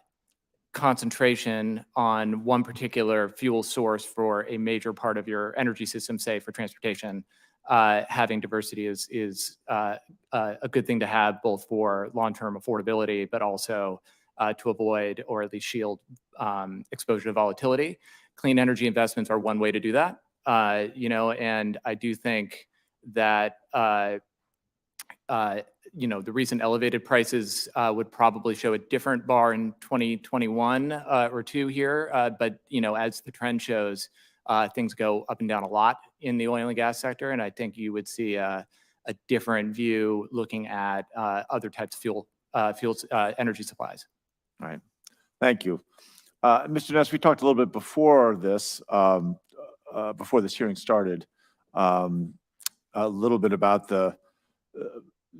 concentration on one particular fuel source for a major part of your energy system, say for transportation, having diversity is a good thing to have, both for long-term affordability, but also to avoid or at least shield exposure to volatility. Clean energy investments are one way to do that, and I do think that the recent elevated prices would probably show a different bar in 2021 or two here. But, as the trend shows, things go up and down a lot in the oil and gas sector. And I think you would see a different view looking at other types of energy supplies. All right. Thank you. Mr. Ness, we talked a little bit before this hearing started, a little bit about the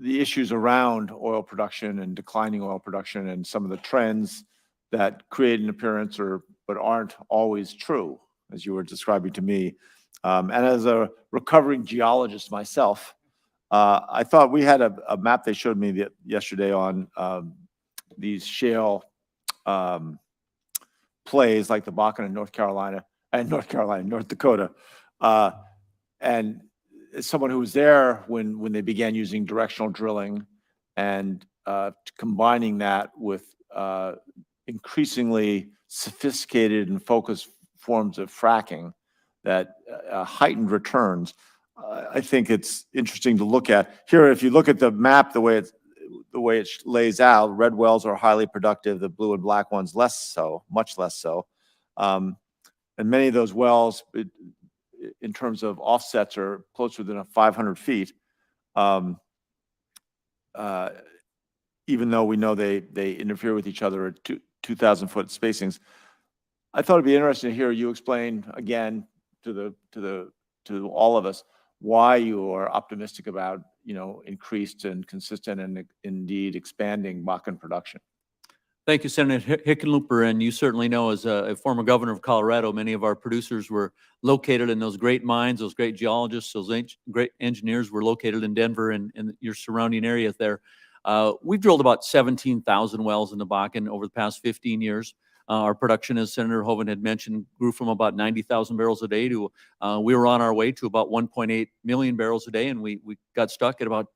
issues around oil production and declining oil production and some of the trends that create an appearance but aren't always true, as you were describing to me. And as a recovering geologist myself, I thought we had a map they showed me yesterday on these shale plays like the Bakken in North Dakota. And as someone who was there when they began using directional drilling and combining that with increasingly sophisticated and focused forms of fracking that heightened returns, I think it's interesting to look at. Here, if you look at the map, the way it lays out, red wells are highly productive, the blue and black ones less so, much less so. And many of those wells, in terms of offsets, are closer than 500 feet, even though we know they interfere with each other at 2,000-foot spacings. I thought it'd be interesting to hear you explain again to all of us why you are optimistic about increased and consistent and indeed expanding Bakken production. Thank you, Senator Hickenlooper. And you certainly know, as a former governor of Colorado, many of our producers were located in those great mines, those great geologists, those great engineers were located in Denver and your surrounding areas there. We've drilled about 17,000 wells in the Bakken over the past 15 years. Our production, as Senator Hoeven had mentioned, grew from about 90,000 barrels a day to, we were on our way to about 1.8 million barrels a day, and we got stuck at about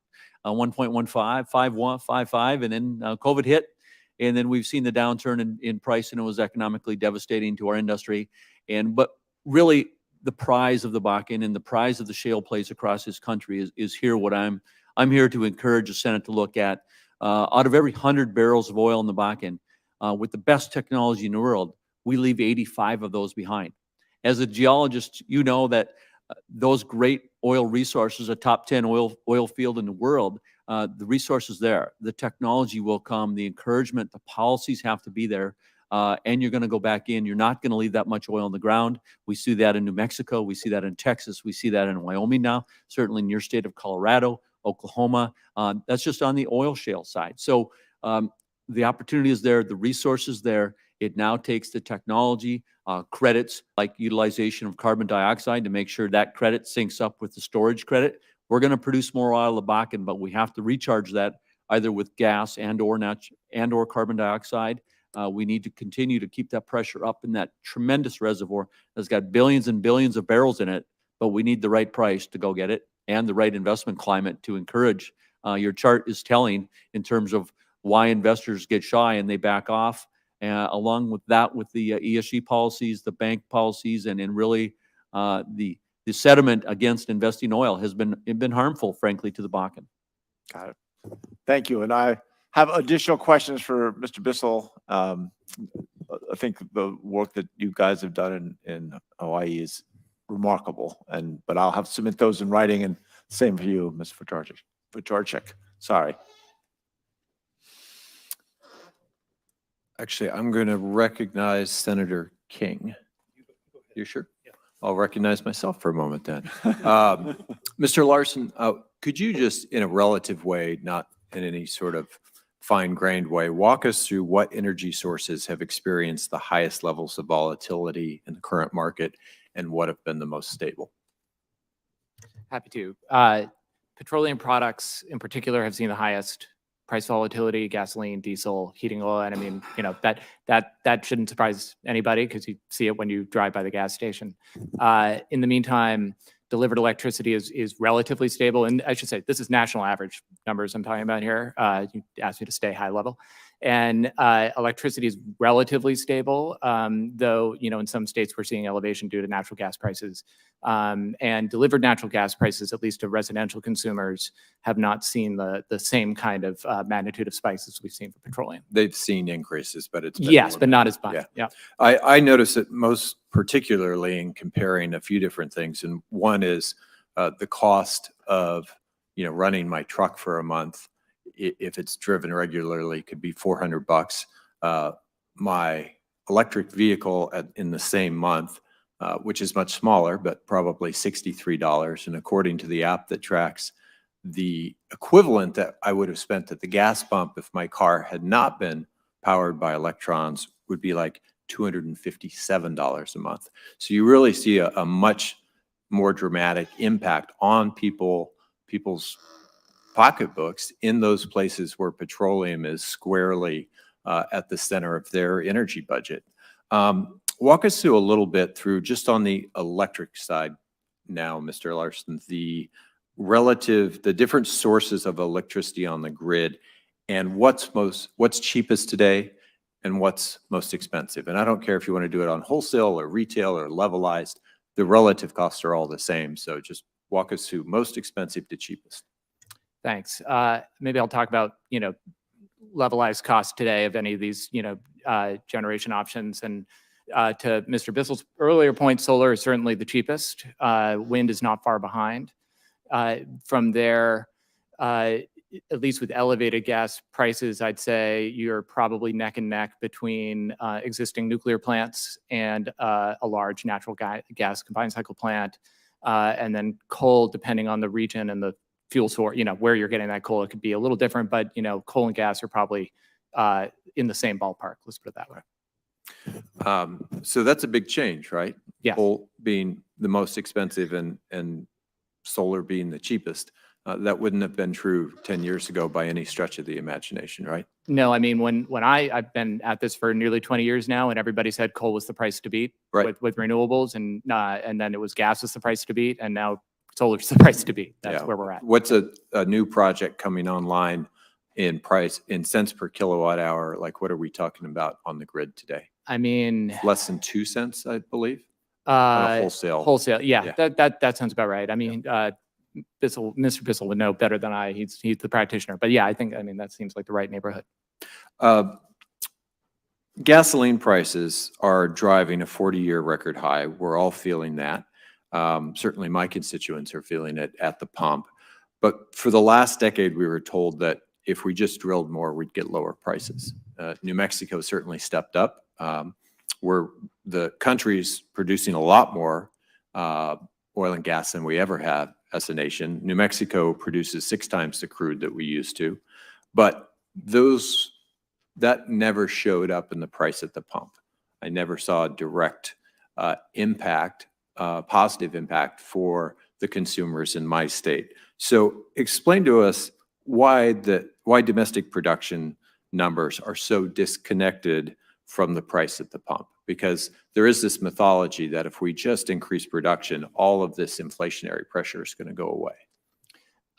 1.15, 55, and then COVID hit. And then we've seen the downturn in price, and it was economically devastating to our industry. But really, the prize of the Bakken and the prize of the shale plays across this country is here. What I'm here to encourage the Senate to look at. Out of every 100 barrels of oil in the Bakken, with the best technology in the world, we leave 85 of those behind. As a geologist, you know that those great oil resources, a top 10 oil field in the world, the resources there, the technology will come, the encouragement, the policies have to be there, and you're going to go back in. You're not going to leave that much oil on the ground. We see that in New Mexico. We see that in Texas. We see that in Wyoming now, certainly in your state of Colorado, Oklahoma. That's just on the oil shale side. So the opportunity is there, the resources there. It now takes the technology, credits like utilization of carbon dioxide to make sure that credit syncs up with the storage credit. We're going to produce more oil of the Bakken, but we have to recharge that either with gas and or carbon dioxide. We need to continue to keep that pressure up in that tremendous reservoir that's got billions and billions of barrels in it, but we need the right price to go get it and the right investment climate to encourage. Your chart is telling in terms of why investors get shy and they back off. Along with that, with the ESG policies, the bank policies, and really the sentiment against investing oil has been harmful, frankly, to the Bakken. Got it. Thank you. And I have additional questions for Mr. Bissell. I think the work that you guys have done in Hawaii is remarkable, but I'll have to submit those in writing, and same for you, Ms. Fedorchik. Sorry. Actually, I'm going to recognize Senator King. You sure? Yeah. I'll recognize myself for a moment then. Mr. Larson, could you just, in a relative way, not in any sort of fine-grained way, walk us through what energy sources have experienced the highest levels of volatility in the current market and what have been the most stable? Happy to. Petroleum products in particular have seen the highest price volatility: gasoline, diesel, heating oil. And I mean, you know, that shouldn't surprise anybody because you see it when you drive by the gas station. In the meantime, delivered electricity is relatively stable. And I should say, this is national average numbers I'm talking about here. You asked me to stay high level. And electricity is relatively stable, though, you know, in some states we're seeing elevation due to natural gas prices. And delivered natural gas prices, at least to residential consumers, have not seen the same kind of magnitude of spikes as we've seen for petroleum. They've seen increases, but it's been yes, but not as much. Yeah. Yeah. I notice it most particularly in comparing a few different things. And one is the cost of, you know, running my truck for a month. If it's driven regularly, could be $400. My electric vehicle in the same month, which is much smaller, but probably $63. And according to the app that tracks the equivalent that I would have spent at the gas pump if my car had not been powered by electrons, would be like $257 a month. So you really see a much more dramatic impact on people's pocketbooks in those places where petroleum is squarely at the center of their energy budget. Walk us through a little bit through, just on the electric side now, Mr. Larson, the different sources of electricity on the grid and what's cheapest today and what's most expensive. And I don't care if you want to do it on wholesale or retail or levelized, the relative costs are all the same. So just walk us through most expensive to cheapest. Thanks. Maybe I'll talk about, you know, levelized cost today of any of these, you know, generation options. And to Mr. Bissell's earlier point, solar is certainly the cheapest. Wind is not far behind. From there, at least with elevated gas prices, I'd say you're probably neck and neck between existing nuclear plants and a large natural gas combined cycle plant, and then coal, depending on the region and the fuel source, you know, where you're getting that coal. It could be a little different, but, you know, coal and gas are probably in the same ballpark. Let's put it that way. So that's a big change, right? Yeah. Coal being the most expensive and solar being the cheapest. That wouldn't have been true 10 years ago by any stretch of the imagination, right? No, I mean, when I've been at this for nearly 20 years now, and everybody said coal was the price to beat Right. with renewables, and then it was gas was the price to beat, and now solar's the price to beat. That's Yeah. where we're at. What's a new project coming online in price, in cents per kilowatt hour? Like, what are we talking about on the grid today? I mean, Less than 2 cents, I believe, on a wholesale. wholesale, yeah, Yeah. that sounds about right. I mean, Mr. Bissell would know better than I. He's the practitioner, but yeah, I mean, that seems like the right neighborhood. Gasoline prices are driving a 40-year record high. We're all feeling that. Certainly my constituents are feeling it at the pump. But for the last decade, we were told that if we just drilled more, we'd get lower prices. New Mexico certainly stepped up. The country's producing a lot more oil and gas than we ever have as a nation. New Mexico produces 6 times the crude that we used to, but that never showed up in the price at the pump. I never saw a direct impact, positive impact for the consumers in my state. So explain to us why domestic production numbers are so disconnected from the price at the pump, because there is this mythology that if we just increase production, all of this inflationary pressure is going to go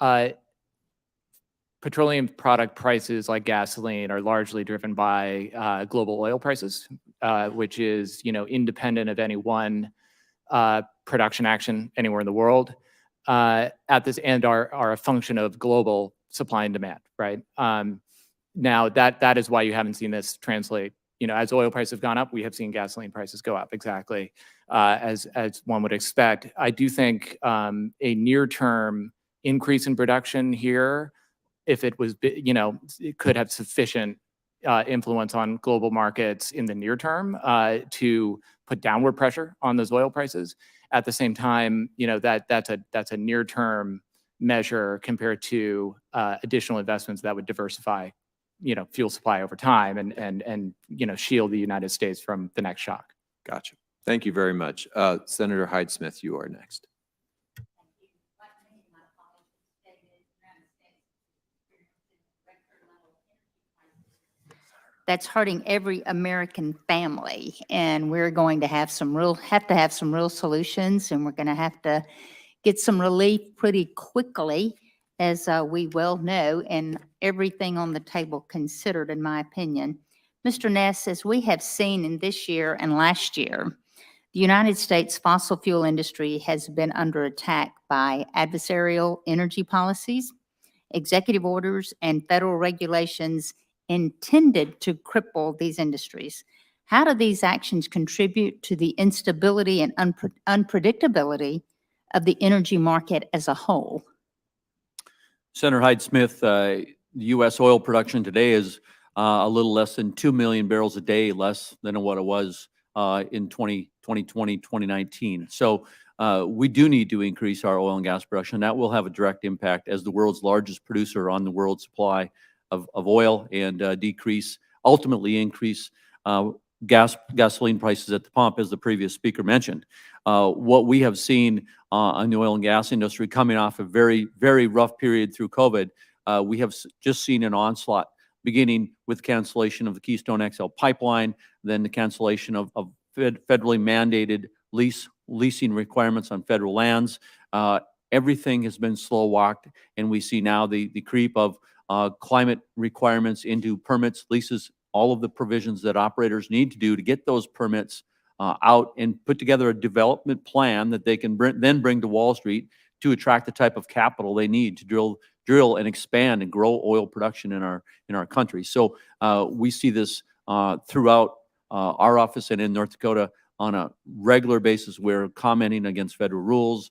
away. Petroleum product prices like gasoline are largely driven by global oil prices, which is, independent of any one production action anywhere in the world. At this end are a function of global supply and demand, right? Now that is why you haven't seen this translate. As oil prices have gone up, we have seen gasoline prices go up exactly as one would expect. I do think a near-term increase in production here, if it was, it could have sufficient influence on global markets in the near term to put downward pressure on those oil prices. At the same time, that's a near-term measure compared to additional investments that would diversify fuel supply over time and shield the United States from the next shock. Gotcha. Thank you very much. Senator Hyde-Smith, you are next. That's hurting every American family, and we're going to have some real solutions, and we're going to have to get some relief pretty quickly, as we well know, and everything on the table considered, in my opinion. Mr. Ness, as we have seen in this year and last year, the United States fossil fuel industry has been under attack by adversarial energy policies, executive orders, and federal regulations intended to cripple these industries. How do these actions contribute to the instability and unpredictability of the energy market as a whole? Senator Hyde-Smith, U.S. oil production today is a little less than 2 million barrels a day, less than what it was in 2020, 2019. So we do need to increase our oil and gas production. That will have a direct impact as the world's largest producer on the world supply of oil, and ultimately increase gasoline prices at the pump, as the previous speaker mentioned. What we have seen on the oil and gas industry coming off a very, very rough period through COVID, we have just seen an onslaught beginning with cancellation of the Keystone XL pipeline, then the cancellation of federally mandated leasing requirements on federal lands. Everything has been slow walked, and we see now the creep of climate requirements into permits, leases, all of the provisions that operators need to do to get those permits out and put together a development plan that they can then bring to Wall Street to attract the type of capital they need to drill and expand and grow oil production in our country. So we see this throughout our office and in North Dakota on a regular basis. We're commenting against federal rules,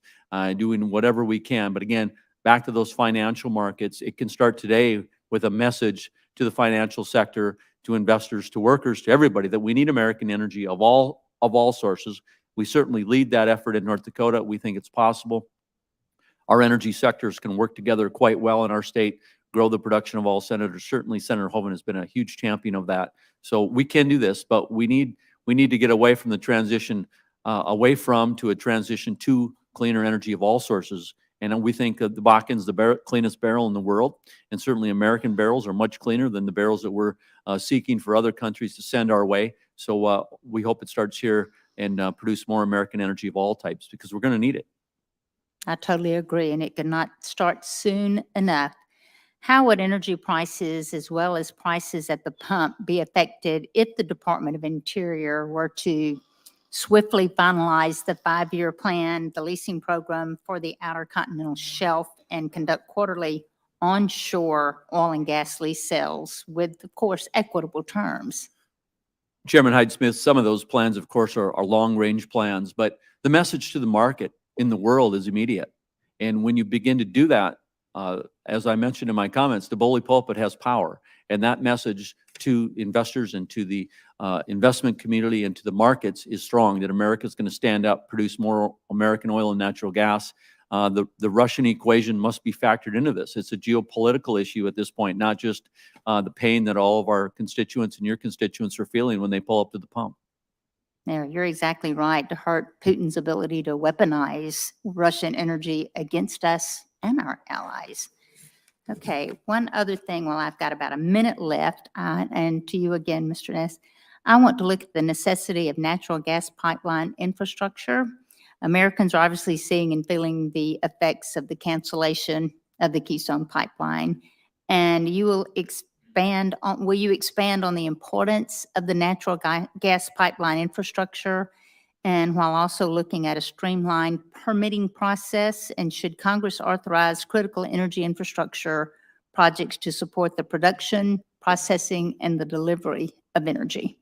doing whatever we can. But again, back to those financial markets, it can start today with a message to the financial sector, to investors, to workers, to everybody, that we need American energy of all sources. We certainly lead that effort in North Dakota. We think it's possible. Our energy sectors can work together quite well in our state, grow the production of all senators. Certainly Senator Hoeven has been a huge champion of that. So we can do this, but we need to get away from the transition, to a transition to cleaner energy of all sources. And we think that the Bakken's the cleanest barrel in the world. And certainly American barrels are much cleaner than the barrels that we're seeking for other countries to send our way. So we hope it starts here and produce more American energy of all types, because we're going to need it. I totally agree, and it could not start soon enough. How would energy prices as well as prices at the pump be affected if the Department of Interior were to swiftly finalize the 5-year plan, the leasing program for the Outer Continental Shelf, and conduct quarterly onshore oil and gas lease sales with, of course, equitable terms? Chairman Hyde-Smith, some of those plans, of course, are long-range plans, but the message to the market in the world is immediate. And when you begin to do that, as I mentioned in my comments, the bully pulpit has power. And that message to investors and to the investment community and to the markets is strong, that America is going to stand up, produce more American oil and natural gas. The Russian equation must be factored into this. It's a geopolitical issue at this point, not just the pain that all of our constituents and your constituents are feeling when they pull up to the pump. Yeah, you're exactly right, to hurt Putin's ability to weaponize Russian energy against us and our allies. Okay, one other thing, while I've got about a minute left, and to you again, Mr. Ness, I want to look at the necessity of natural gas pipeline infrastructure. Americans are obviously seeing and feeling the effects of the cancellation of the Keystone Pipeline, and will you expand on the importance of the natural gas pipeline infrastructure, and while also looking at a streamlined permitting process? And should Congress authorize critical energy infrastructure projects to support the production, processing, and the delivery of energy?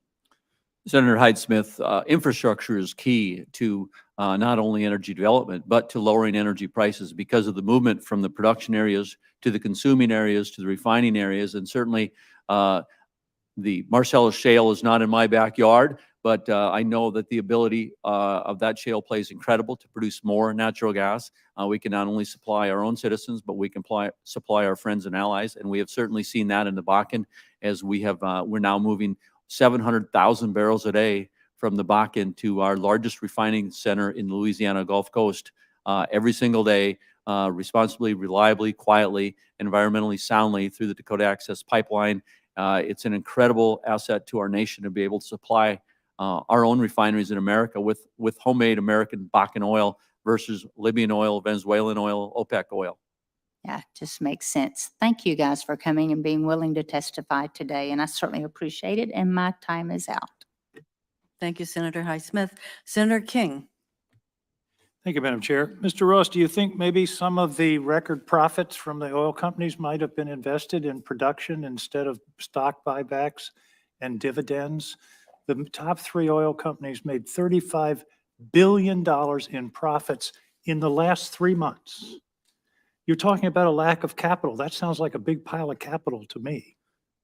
Senator Hyde-Smith, infrastructure is key to not only energy development, but to lowering energy prices because of the movement from the production areas to the consuming areas to the refining areas. And certainly the Marcellus Shale is not in my backyard, but I know that the ability of that shale play is incredible to produce more natural gas. We can not only supply our own citizens, but we can supply our friends and allies. And we have certainly seen that in the Bakken, as we're now moving 700,000 barrels a day from the Bakken to our largest refining center in the Louisiana Gulf Coast every single day, responsibly, reliably, quietly, environmentally soundly through the Dakota Access Pipeline. It's an incredible asset to our nation to be able to supply our own refineries in America with homemade American Bakken oil versus Libyan oil, Venezuelan oil, OPEC oil. Yeah, just makes sense. Thank you guys for coming and being willing to testify today, and I certainly appreciate it, and my time is out. Thank you, Senator Hyde-Smith. Senator King. Thank you, Madam Chair. Mr. Ross, do you think maybe some of the record profits from the oil companies might have been invested in production instead of stock buybacks and dividends? The top 3 oil companies made $35 billion in profits in the last 3 months. You're talking about a lack of capital. That sounds like a big pile of capital to me.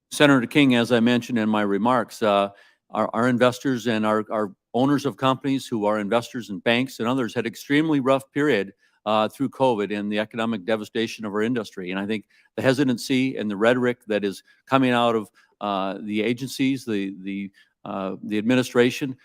Senator King, as I mentioned in my remarks, our investors and our owners of companies who are investors in banks and others had extremely rough period through COVID and the economic devastation of our industry. And I think the hesitancy and the rhetoric that is coming out of the agencies, the administration,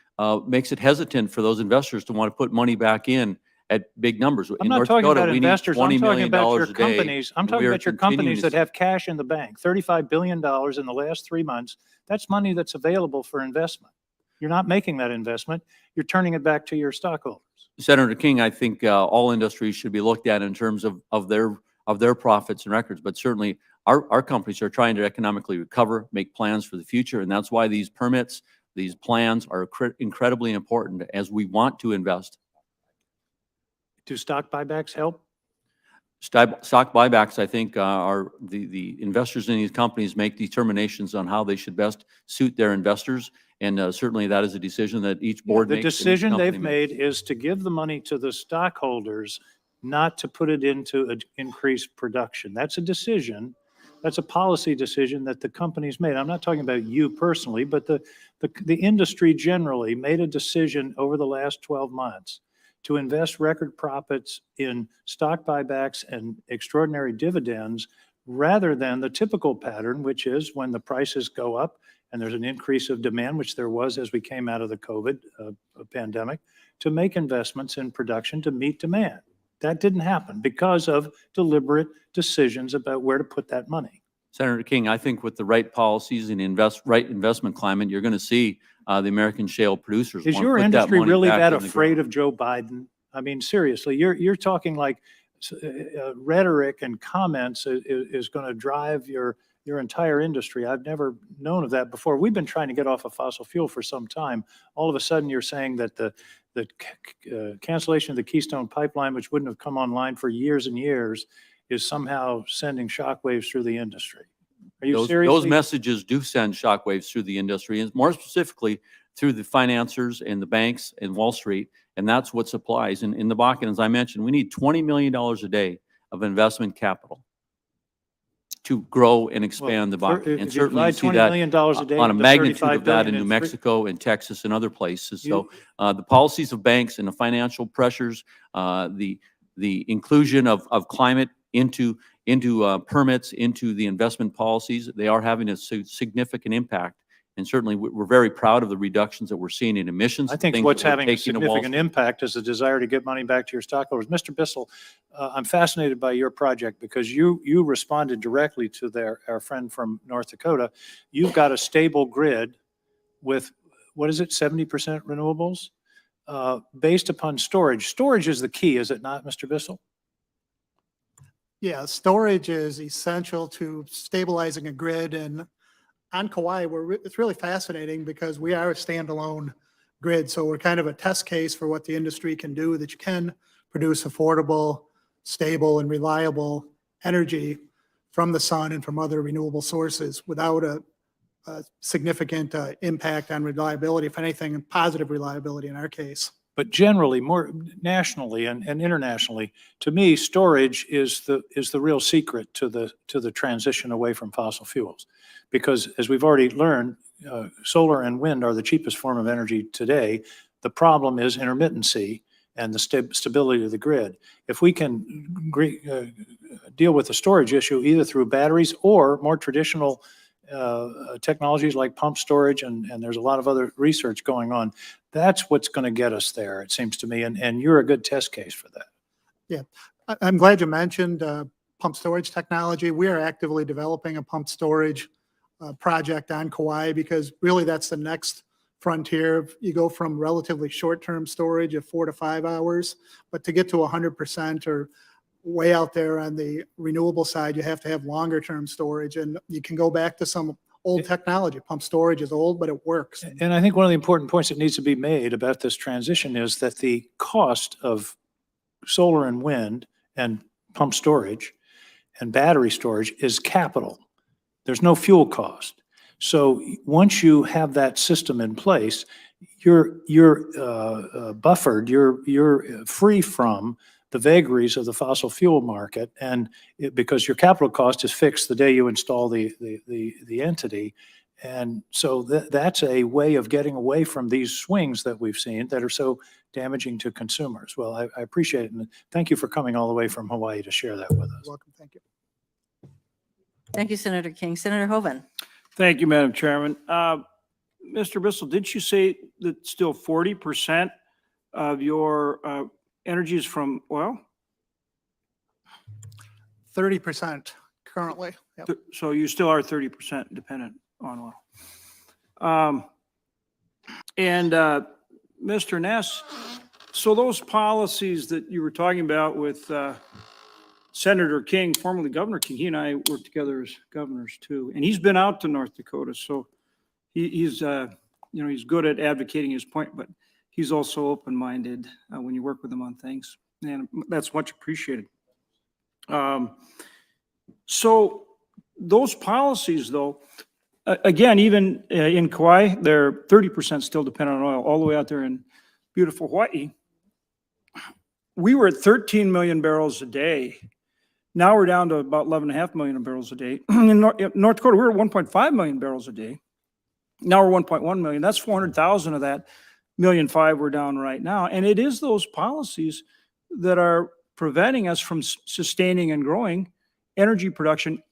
makes it hesitant for those investors to want to put money back in at big numbers. I'm not talking about investors. I'm talking about your a day, companies. I'm and talking we are about your continuing companies to that have cash in the bank, $35 billion in the last 3 months. That's money that's available for investment. You're not making that investment. You're turning it back to your stockholders. Senator King, I think all industries should be looked at in terms of their profits and records, but certainly our companies are trying to economically recover, make plans for the future, and that's why these permits, these plans are incredibly important as we want to invest. Do stock buybacks help? Stock buybacks, I think, are the investors in these companies make determinations on how they should best suit their investors. And certainly that is a decision that each board The makes. and each decision company they've makes. made is to give the money to the stockholders, not to put it into increased production. That's a decision. That's a policy decision that the company's made. I'm not talking about you personally, but the industry generally made a decision over the last 12 months to invest record profits in stock buybacks and extraordinary dividends rather than the typical pattern, which is when the prices go up and there's an increase of demand, which there was as we came out of the COVID pandemic, to make investments in production to meet demand. That didn't happen because of deliberate decisions about where to put that money. Senator King, I think with the right policies and right investment climate, you're going to see the American shale producers Is want to your put that industry money really back that in the afraid ground. of Joe Biden? I mean, seriously, you're talking like rhetoric and comments is going to drive your entire industry. I've never known of that before. We've been trying to get off of fossil fuel for some time. All of a sudden, you're saying that the cancellation of the Keystone Pipeline, which wouldn't have come online for years and years, is somehow sending shockwaves through the industry. Are you Those seriously? messages do send shockwaves through the industry, and more specifically through the financiers and the banks and Wall Street, and that's what supplies. And in the Bakken, as I mentioned, we need $20 million a day of investment capital to grow and expand the Bakken. And certainly you see $20 that million a day on a into magnitude 35 of that in billion New in Mexico and Texas and other places. You- So the policies of banks and the financial pressures, the inclusion of climate into permits, into the investment policies, they are having a significant impact. And certainly we're very proud of the reductions that we're seeing in emissions. I think things what's that we're having a taking to Wall significant Street. impact is the desire to get money back to your stockholders. Mr. Bissell, I'm fascinated by your project because you responded directly to our friend from North Dakota. You've got a stable grid with, what is it, 70% renewables based upon storage. Storage is the key, is it not, Mr. Bissell? Yeah, storage is essential to stabilizing a grid, and on Kauai, it's really fascinating because we are a standalone grid. So we're kind of a test case for what the industry can do, that you can produce affordable, stable, and reliable energy from the sun and from other renewable sources without a significant impact on reliability, if anything, positive reliability in our case. But generally, more nationally and internationally, to me, storage is the real secret to the transition away from fossil fuels. Because as we've already learned, solar and wind are the cheapest form of energy today. The problem is intermittency and the stability of the grid. If we can deal with the storage issue either through batteries or more traditional technologies like pump storage, and there's a lot of other research going on, that's what's going to get us there, it seems to me. And you're a good test case for that. Yeah, I'm glad you mentioned pump storage technology. We are actively developing a pump storage project on Kauai because really that's the next frontier. You go from relatively short-term storage of 4 to 5 hours, but to get to 100% or way out there on the renewable side, you have to have longer-term storage, and you can go back to some old technology. Pump storage is old, but it works. And I think one of the important points that needs to be made about this transition is that the cost of solar and wind and pump storage and battery storage is capital. There's no fuel cost. So once you have that system in place, you're buffered, you're free from the vagaries of the fossil fuel market, and because your capital cost is fixed the day you install the entity. And so that's a way of getting away from these swings that we've seen that are so damaging to consumers. Well, I appreciate it, and thank you for coming all the way from Hawaii to share that with us. Welcome, thank you. Thank you, Senator King. Senator Hoeven. Thank you, Madam Chairman. Mr. Bissell, didn't you say that still 40% of your energy is from oil? 30% currently. Yep. So you still are 30% dependent on oil. And Mr. Ness, so those policies that you were talking about with Senator King, formerly Governor King, he and I worked together as governors too, and he's been out to North Dakota, so he's he's good at advocating his point, but he's also open-minded when you work with him on things, and that's much appreciated. So those policies, though, again, even in Kauai, they're 30% still dependent on oil, all the way out there in beautiful Hawaii. We were at 13 million barrels a day. Now we're down to about 11.5 million barrels a day. In North Dakota, we were at 1.5 million barrels a day. Now we're 1.1 million. That's 400,000 of that 1.5 million we're down right now. And it is those policies that are preventing us from sustaining and growing energy production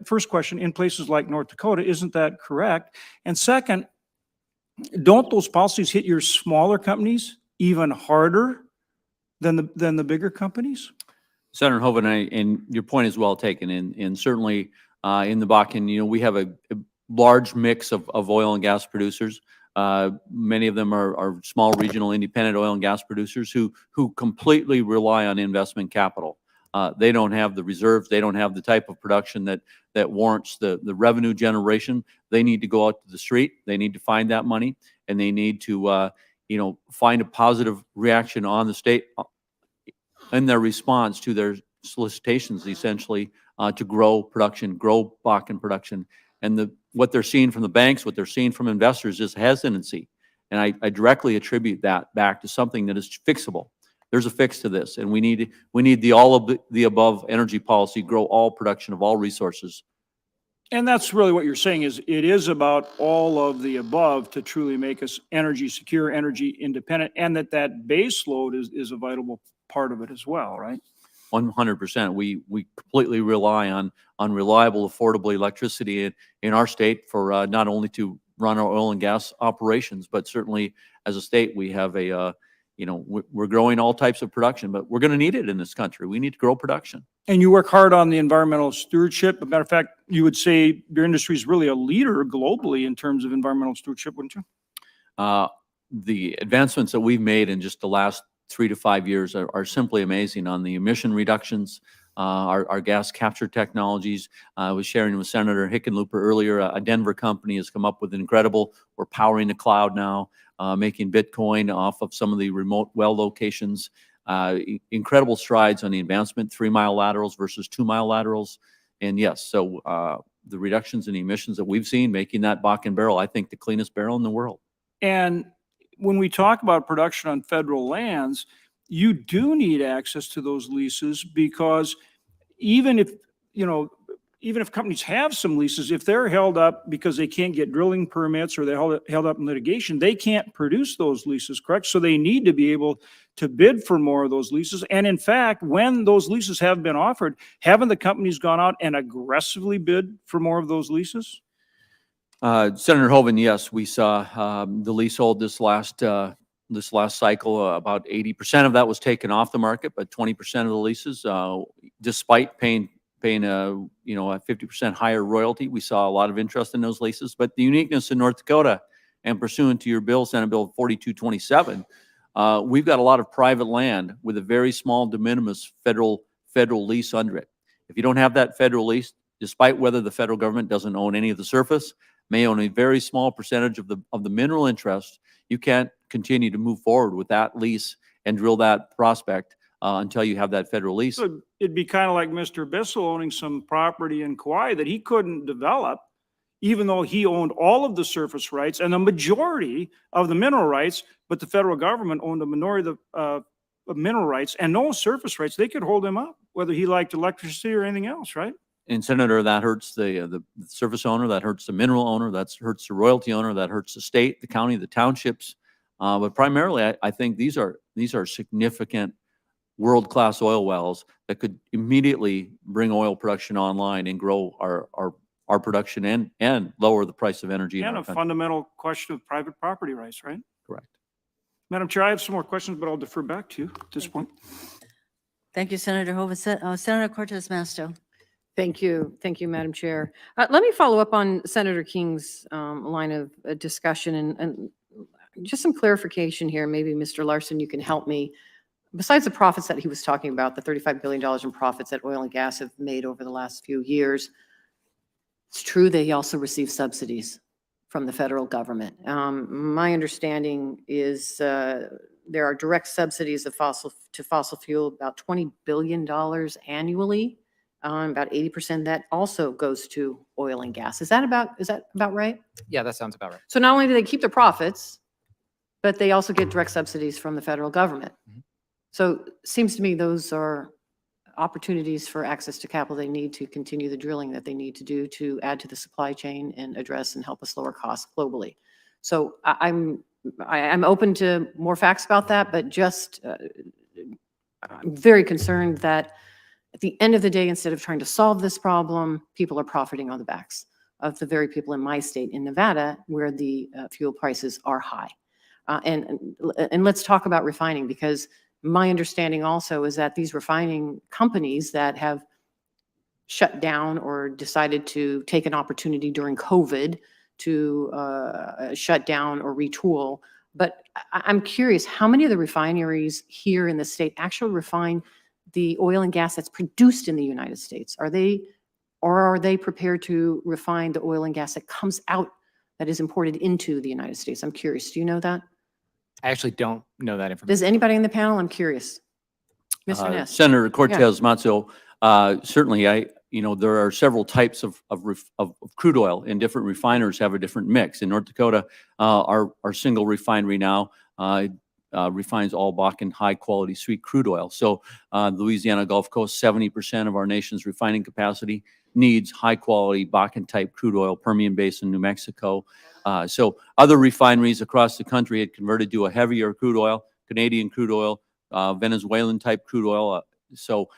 first question, in places like North Dakota. Isn't that correct? And second, don't those policies hit your smaller companies even harder than the bigger companies? Senator Hoeven, and your point is well taken, and certainly in the Bakken, we have a large mix of oil and gas producers. Many of them are small regional independent oil and gas producers who completely rely on investment capital. They don't have the reserves. They don't have the type of production that warrants the revenue generation. They need to go out to the street. They need to find that money, and they need to find a positive reaction on the state in their response to their solicitations, essentially, to grow production, grow Bakken production. And what they're seeing from the banks, what they're seeing from investors is hesitancy. And I directly attribute that back to something that is fixable. There's a fix to this, and we need the all of the above energy policy, grow all production of all resources. And that's really what you're saying, is it is about all of the above to truly make us energy secure, energy independent, and that base load is a vital part of it as well, right? 100%. We completely rely on reliable, affordable electricity in our state for not only to run our oil and gas operations, but certainly as a state, we have we're growing all types of production, but we're going to need it in this country. We need to grow production. And you work hard on the environmental stewardship. As a matter of fact, you would say your industry is really a leader globally in terms of environmental stewardship, wouldn't you? The advancements that we've made in just the last 3 to 5 years are simply amazing on the emission reductions, our gas capture technologies. I was sharing with Senator Hickenlooper earlier, a Denver company has come up with we're powering the cloud now, making Bitcoin off of some of the remote well locations. Incredible strides on the advancement, 3-mile laterals versus 2-mile laterals. And yes, so the reductions in emissions that we've seen, making that Bakken barrel, I think, the cleanest barrel in the world. And when we talk about production on federal lands, you do need access to those leases, because even if companies have some leases, if they're held up because they can't get drilling permits or they're held up in litigation, they can't produce those leases, correct? So they need to be able to bid for more of those leases. And in fact, when those leases have been offered, haven't the companies gone out and aggressively bid for more of those leases? Senator Hoeven, yes, we saw the leasehold this last cycle. About 80% of that was taken off the market, but 20% of the leases, despite paying a 50% higher royalty, we saw a lot of interest in those leases. But the uniqueness in North Dakota, and pursuant to your bill, Senate Bill 4227, we've got a lot of private land with a very small de minimis federal lease under it. If you don't have that federal lease, despite whether the federal government doesn't own any of the surface, may own a very small percentage of the mineral interest, you can't continue to move forward with that lease and drill that prospect until you have that federal lease. So it'd be kind of like Mr. Bissell owning some property in Kauai that he couldn't develop, even though he owned all of the surface rights and the majority of the mineral rights, but the federal government owned a minority of mineral rights and no surface rights. They could hold him up, whether he liked electricity or anything else, right? And Senator, that hurts the surface owner, that hurts the mineral owner, that hurts the royalty owner, that hurts the state, the county, the townships. But primarily, I think these are significant world-class oil wells that could immediately bring oil production online and grow our production and lower the price of energy in And our a country. fundamental question of private property rights, right? Correct. Madam Chair, I have some more questions, but I'll defer back to you at this point. Thank you, Senator Hoeven. Senator Cortez Masto. Thank you. Thank you, Madam Chair. Let me follow up on Senator King's line of discussion and just some clarification here. Maybe Mr. Larson, you can help me. Besides the profits that he was talking about, the $35 billion in profits that oil and gas have made over the last few years, it's true they also receive subsidies from the federal government. My understanding is there are direct subsidies of fossil fuel, about $20 billion annually. About 80% that also goes to oil and gas. Is that about right? Yeah, that sounds about right. So not only do they keep their profits, but they also get direct subsidies from the federal government. So it seems to me those are opportunities for access to capital they need to continue the drilling that they need to do to add to the supply chain and address and help us lower costs globally. So I'm open to more facts about that, but just I'm very concerned that at the end of the day, instead of trying to solve this problem, people are profiting on the backs of the very people in my state, in Nevada, where the fuel prices are high. And let's talk about refining, because my understanding also is that these refining companies that have shut down or decided to take an opportunity during COVID to shut down or retool. But I'm curious, how many of the refineries here in the state actually refine the oil and gas that's produced in the United States? Are they prepared to refine the oil and gas that comes out, that is imported into the United States? I'm curious. Do you know that? I actually don't know that information. Does anybody in the panel? I'm curious. Mr. Ness? Senator Cortez Masto, certainly there are several types of crude oil, and different refiners have a different mix. In North Dakota, our single refinery now refines all Bakken high-quality sweet crude oil. So Louisiana Gulf Coast, 70% of our nation's refining capacity needs high-quality Bakken-type crude oil, Permian Basin, New Mexico. So other refineries across the country had converted to a heavier crude oil, Canadian crude oil, Venezuelan-type crude oil. So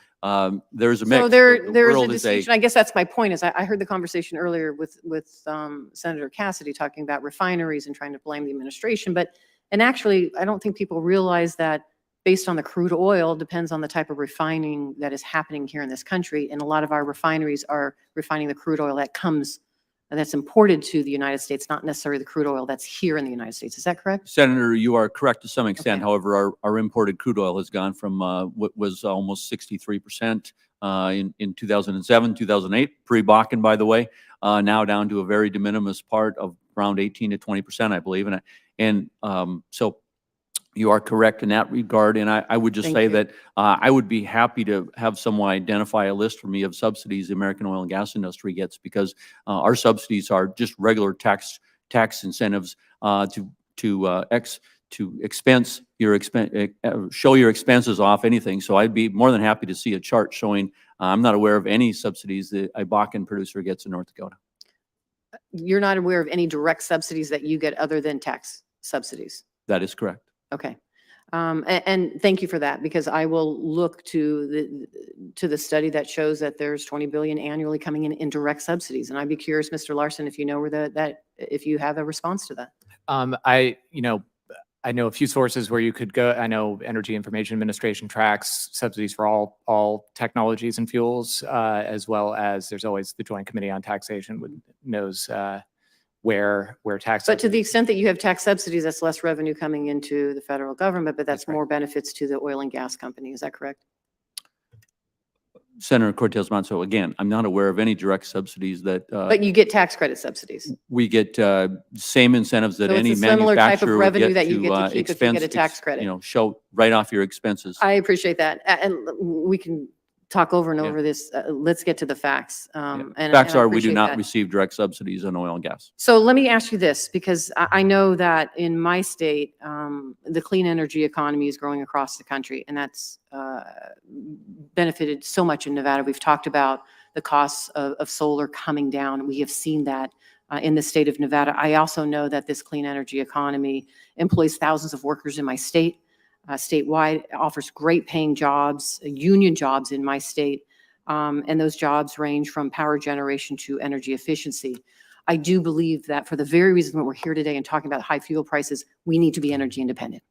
there's a mix. So there is a world distinction. I guess that's my point, is I heard the conversation earlier with Senator Cassidy talking about refineries and trying to blame the administration. And actually, I don't think people realize that based on the crude oil depends on the type of refining that is happening here in this country. And a lot of our refineries are refining the crude oil that's imported to the United States, not necessarily the crude oil that's here in the United States. Is that correct? Senator, you are correct to some extent. Okay. However, our imported crude oil has gone from what was almost 63% in 2007, 2008, pre-Bakken, by the way, now down to a very de minimis part of around 18 to 20%, I believe. And so you are correct in that regard. And I would just Thank say you. that I would be happy to have someone identify a list for me of subsidies the American oil and gas industry gets, because our subsidies are just regular tax incentives to expense your show your expenses off anything. So I'd be more than happy to see a chart showing. I'm not aware of any subsidies that a Bakken producer gets in North Dakota. You're not aware of any direct subsidies that you get other than tax subsidies? That is correct. Okay. And thank you for that, because I will look to the study that shows that there's 20 billion annually coming in direct subsidies. And I'd be curious, Mr. Larson, if you know if you have a response to that. I know a few sources where you could go. I know Energy Information Administration tracks subsidies for all technologies and fuels, as well as there's always the Joint Committee on Taxation knows where tax. But to the extent that you have tax subsidies, that's less revenue coming into the federal government, but that's more benefits to the oil and gas company. Is that correct? Senator Cortez Masto, again, I'm not aware of any direct subsidies that. But you get tax credit subsidies. We get same incentives that So it's any a similar type of manufacturer would revenue get that you get to keep if you get a expense, tax credit. show right off your expenses. I appreciate that. And we can talk over and Yeah. over this. Let's get to the facts. Yeah. And Facts I are we do appreciate not that. receive direct subsidies on oil and gas. So let me ask you this, because I know that in my state, the clean energy economy is growing across the country, and that's benefited so much in Nevada. We've talked about the costs of solar coming down. We have seen that in the state of Nevada. I also know that this clean energy economy employs thousands of workers in my state. Statewide, offers great paying jobs, union jobs in my state. And those jobs range from power generation to energy efficiency. I do believe that for the very reason that we're here today and talking about high fuel prices, we need to be energy independent.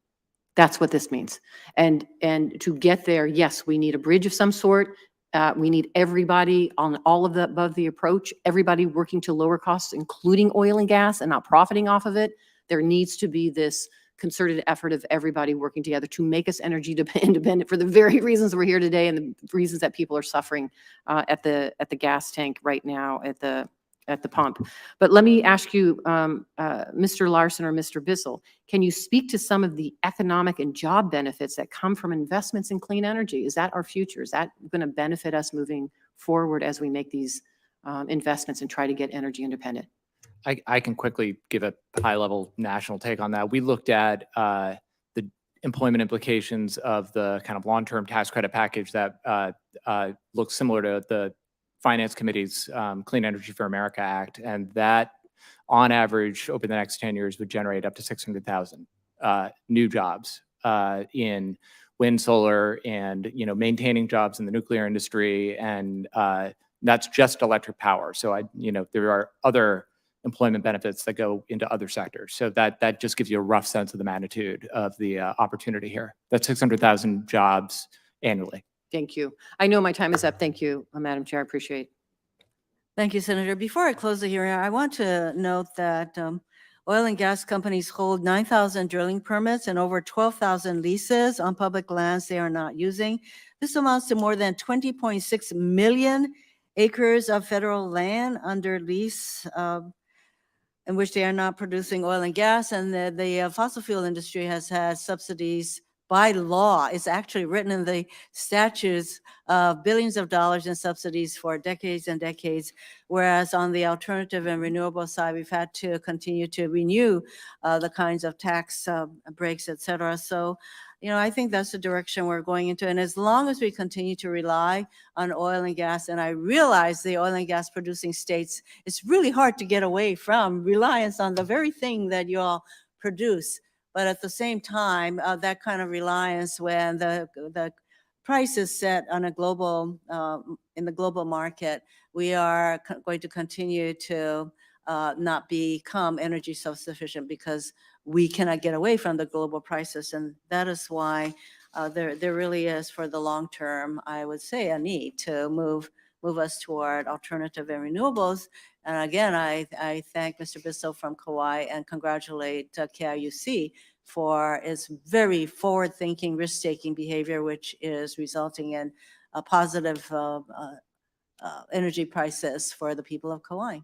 That's what this means. And to get there, yes, we need a bridge of some sort. We need everybody on all of the above the approach, everybody working to lower costs, including oil and gas, and not profiting off of it. There needs to be this concerted effort of everybody working together to make us energy independent for the very reasons we're here today and the reasons that people are suffering at the gas tank right now at the pump. But let me ask you, Mr. Larson or Mr. Bissell, can you speak to some of the economic and job benefits that come from investments in clean energy? Is that our future? Is that going to benefit us moving forward as we make these investments and try to get energy independent? I can quickly give a high-level national take on that. We looked at the employment implications of the kind of long-term tax credit package that looks similar to the Finance Committee's Clean Energy for America Act, and that, on average, over the next 10 years, would generate up to 600,000 new jobs in wind, solar, and maintaining jobs in the nuclear industry, and that's just electric power. So there are other employment benefits that go into other sectors. So that just gives you a rough sense of the magnitude of the opportunity here. That's 600,000 jobs annually. Thank you. I know my time is up. Thank you, Madam Chair. I appreciate. Thank you, Senator. Before I close the hearing, I want to note that oil and gas companies hold 9,000 drilling permits and over 12,000 leases on public lands they are not using. This amounts to more than 20.6 million acres of federal land under lease in which they are not producing oil and gas. And the fossil fuel industry has had subsidies by law. It's actually written in the statutes of billions of dollars in subsidies for decades and decades. Whereas on the alternative and renewable side, we've had to continue to renew the kinds of tax breaks, et cetera. So, I think that's the direction we're going into. And as long as we continue to rely on oil and gas, and I realize the oil and gas producing states, it's really hard to get away from reliance on the very thing that you all produce. But at the same time, that kind of reliance, when the price is set on a global, in the global market, we are going to continue to not become energy self-sufficient because we cannot get away from the global prices. And that is why there really is, for the long term, I would say, a need to move us toward alternative and renewables. And again, I thank Mr. Bissell from Kauai and congratulate KIUC for its very forward-thinking, risk-taking behavior, which is resulting in a positive energy prices for the people of Kauai.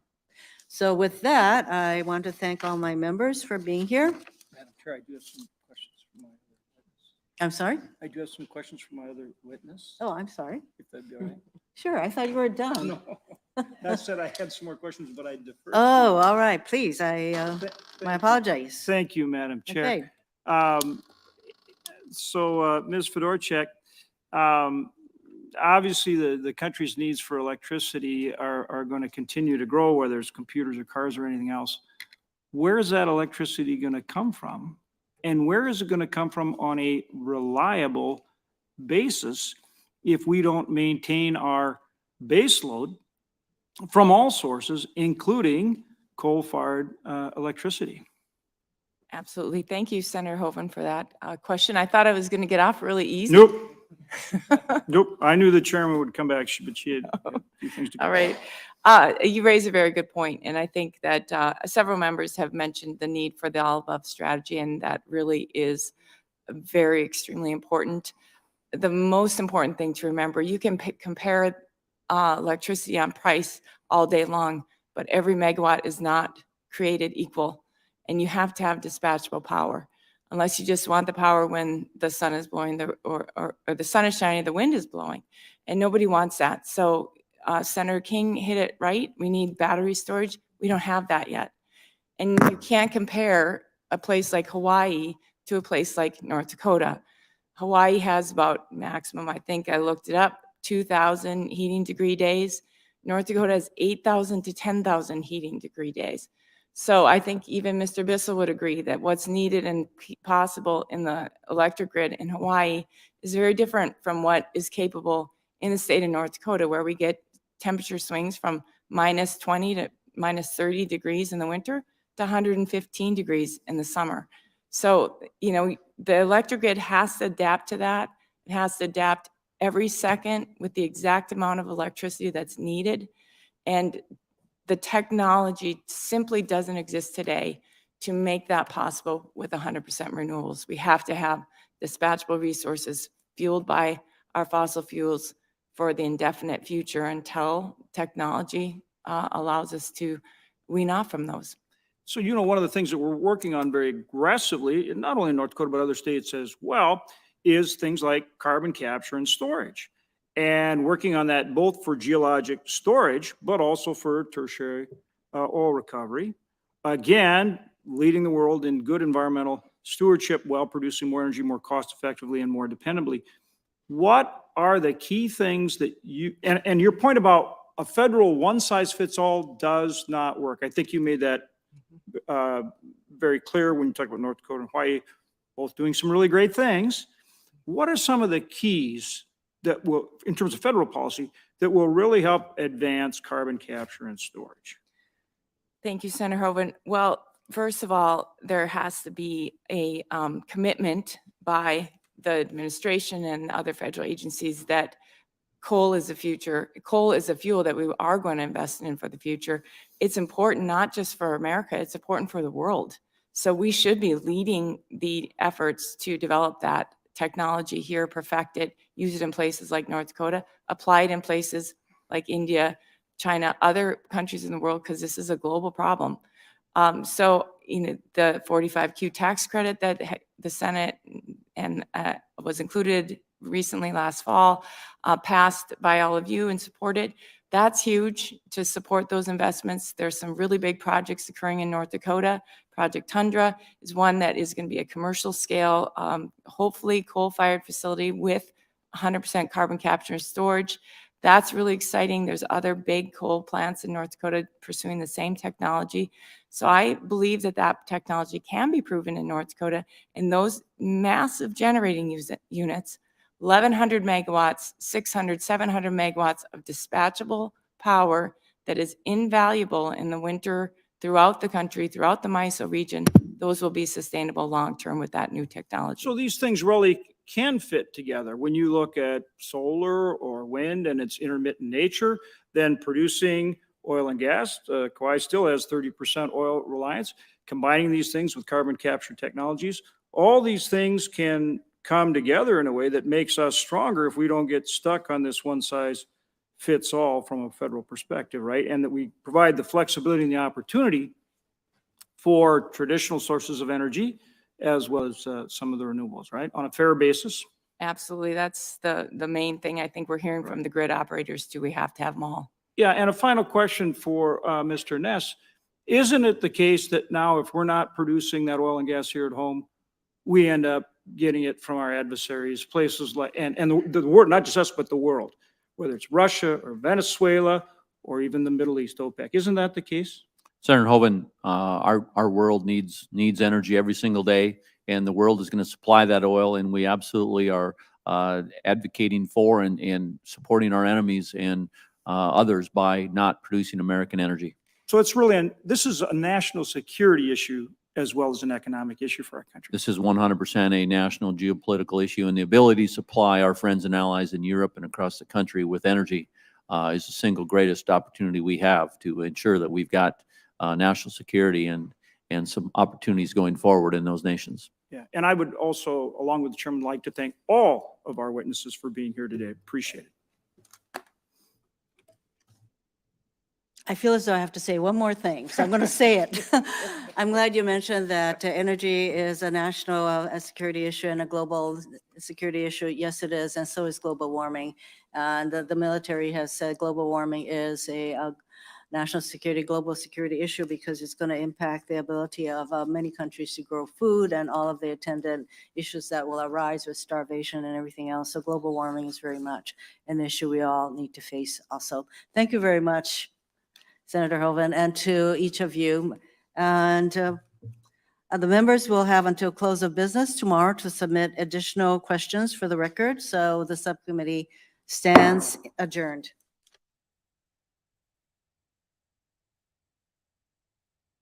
So with that, I want to thank all my members for being here. Madam Chair, I do have some questions from my other witness. I'm sorry? I do have some questions from my other witness, Oh, I'm sorry. if that'd be all right. Sure, I thought you were done. No, that said, I had some more questions, but I defer. Oh, all right, please, my Thank you. apologies. Thank you, Madam Chair. Okay. So, Ms. Fedorchak, obviously the country's needs for electricity are going to continue to grow, whether it's computers or cars or anything else. Where is that electricity going to come from? And where is it going to come from on a reliable basis if we don't maintain our base load from all sources, including coal-fired electricity? Absolutely. Thank you, Senator Hoeven, for that question. I thought I was going to get off really easy. Nope. Nope. I knew the chairman would come back, but she had a few things to. All right. You raise a very good point, and I think that several members have mentioned the need for the all-above strategy, and that really is very extremely important. The most important thing to remember, you can compare electricity on price all day long, but every megawatt is not created equal, and you have to have dispatchable power. Unless you just want the power when the sun is blowing or the sun is shining, the wind is blowing, and nobody wants that. So Senator King hit it right. We need battery storage. We don't have that yet. And you can't compare a place like Hawaii to a place like North Dakota. Hawaii has about maximum, I think I looked it up, 2,000 heating degree days. North Dakota has 8,000 to 10,000 heating degree days. So I think even Mr. Bissell would agree that what's needed and possible in the electric grid in Hawaii is very different from what is capable in the state of North Dakota, where we get temperature swings from minus 20 to minus 30 degrees in the winter to 115 degrees in the summer. So, the electric grid has to adapt to that. It has to adapt every second with the exact amount of electricity that's needed. And the technology simply doesn't exist today to make that possible with 100% renewables. We have to have dispatchable resources fueled by our fossil fuels for the indefinite future until technology allows us to wean off from those. So, one of the things that we're working on very aggressively, not only in North Dakota, but other states as well, is things like carbon capture and storage. And working on that both for geologic storage, but also for tertiary oil recovery. Again, leading the world in good environmental stewardship while producing more energy more cost effectively and more dependably. What are the key things that and your point about a federal one-size-fits-all does not work. I think you made that very clear when you talk about North Dakota and Hawaii, both doing some really great things. What are some of the keys that will, in terms of federal policy, that will really help advance carbon capture and storage? Thank you, Senator Hoeven. Well, first of all, there has to be a commitment by the administration and other federal agencies that coal is the future. Coal is a fuel that we are going to invest in for the future. It's important not just for America, it's important for the world. So we should be leading the efforts to develop that technology here, perfect it, use it in places like North Dakota, apply it in places like India, China, other countries in the world, because this is a global problem. So, you know, the 45Q tax credit that the Senate and was included recently last fall, passed by all of you and supported. That's huge to support those investments. There's some really big projects occurring in North Dakota. Project Tundra is one that is going to be a commercial scale, hopefully coal-fired facility with 100% carbon capture and storage. That's really exciting. There's other big coal plants in North Dakota pursuing the same technology. So I believe that that technology can be proven in North Dakota, and those massive generating units, 1,100 megawatts, 600, 700 megawatts of dispatchable power that is invaluable in the winter throughout the country, throughout the MISO region, those will be sustainable long-term with that new technology. So these things really can fit together. When you look at solar or wind and its intermittent nature, then producing oil and gas, Kauai still has 30% oil reliance. Combining these things with carbon capture technologies, all these things can come together in a way that makes us stronger if we don't get stuck on this one size fits all from a federal perspective, right? And that we provide the flexibility and the opportunity for traditional sources of energy as well as some of the renewables, right? On a fair basis. Absolutely. That's the main thing I think we're hearing from the grid operators too. We have to have them all. Yeah, and a final question for Mr. Ness. Isn't it the case that now if we're not producing that oil and gas here at home, we end up getting it from our adversaries, places like, and the world, not just us, but the world, whether it's Russia or Venezuela or even the Middle East, OPEC. Isn't that the case? Senator Hoeven, our world needs energy every single day, and the world is going to supply that oil, and we absolutely are advocating for and supporting our enemies and others by not producing American energy. So it's really, this is a national security issue as well as an economic issue for our country. This is 100% a national geopolitical issue, and the ability to supply our friends and allies in Europe and across the country with energy is the single greatest opportunity we have to ensure that we've got national security and some opportunities going forward in those nations. Yeah, and I would also, along with the chairman, like to thank all of our witnesses for being here today. Appreciate it. I feel as though I have to say one more thing, so I'm going to say it. I'm glad you mentioned that energy is a national security issue and a global security issue. Yes, it is, and so is global warming. And the military has said global warming is a national security, global security issue because it's going to impact the ability of many countries to grow food and all of the attendant issues that will arise with starvation and everything else. So global warming is very much an issue we all need to face also. Thank you very much, Senator Hoeven, and to each of you. And the members will have until close of business tomorrow to submit additional questions for the record. So the subcommittee stands adjourned.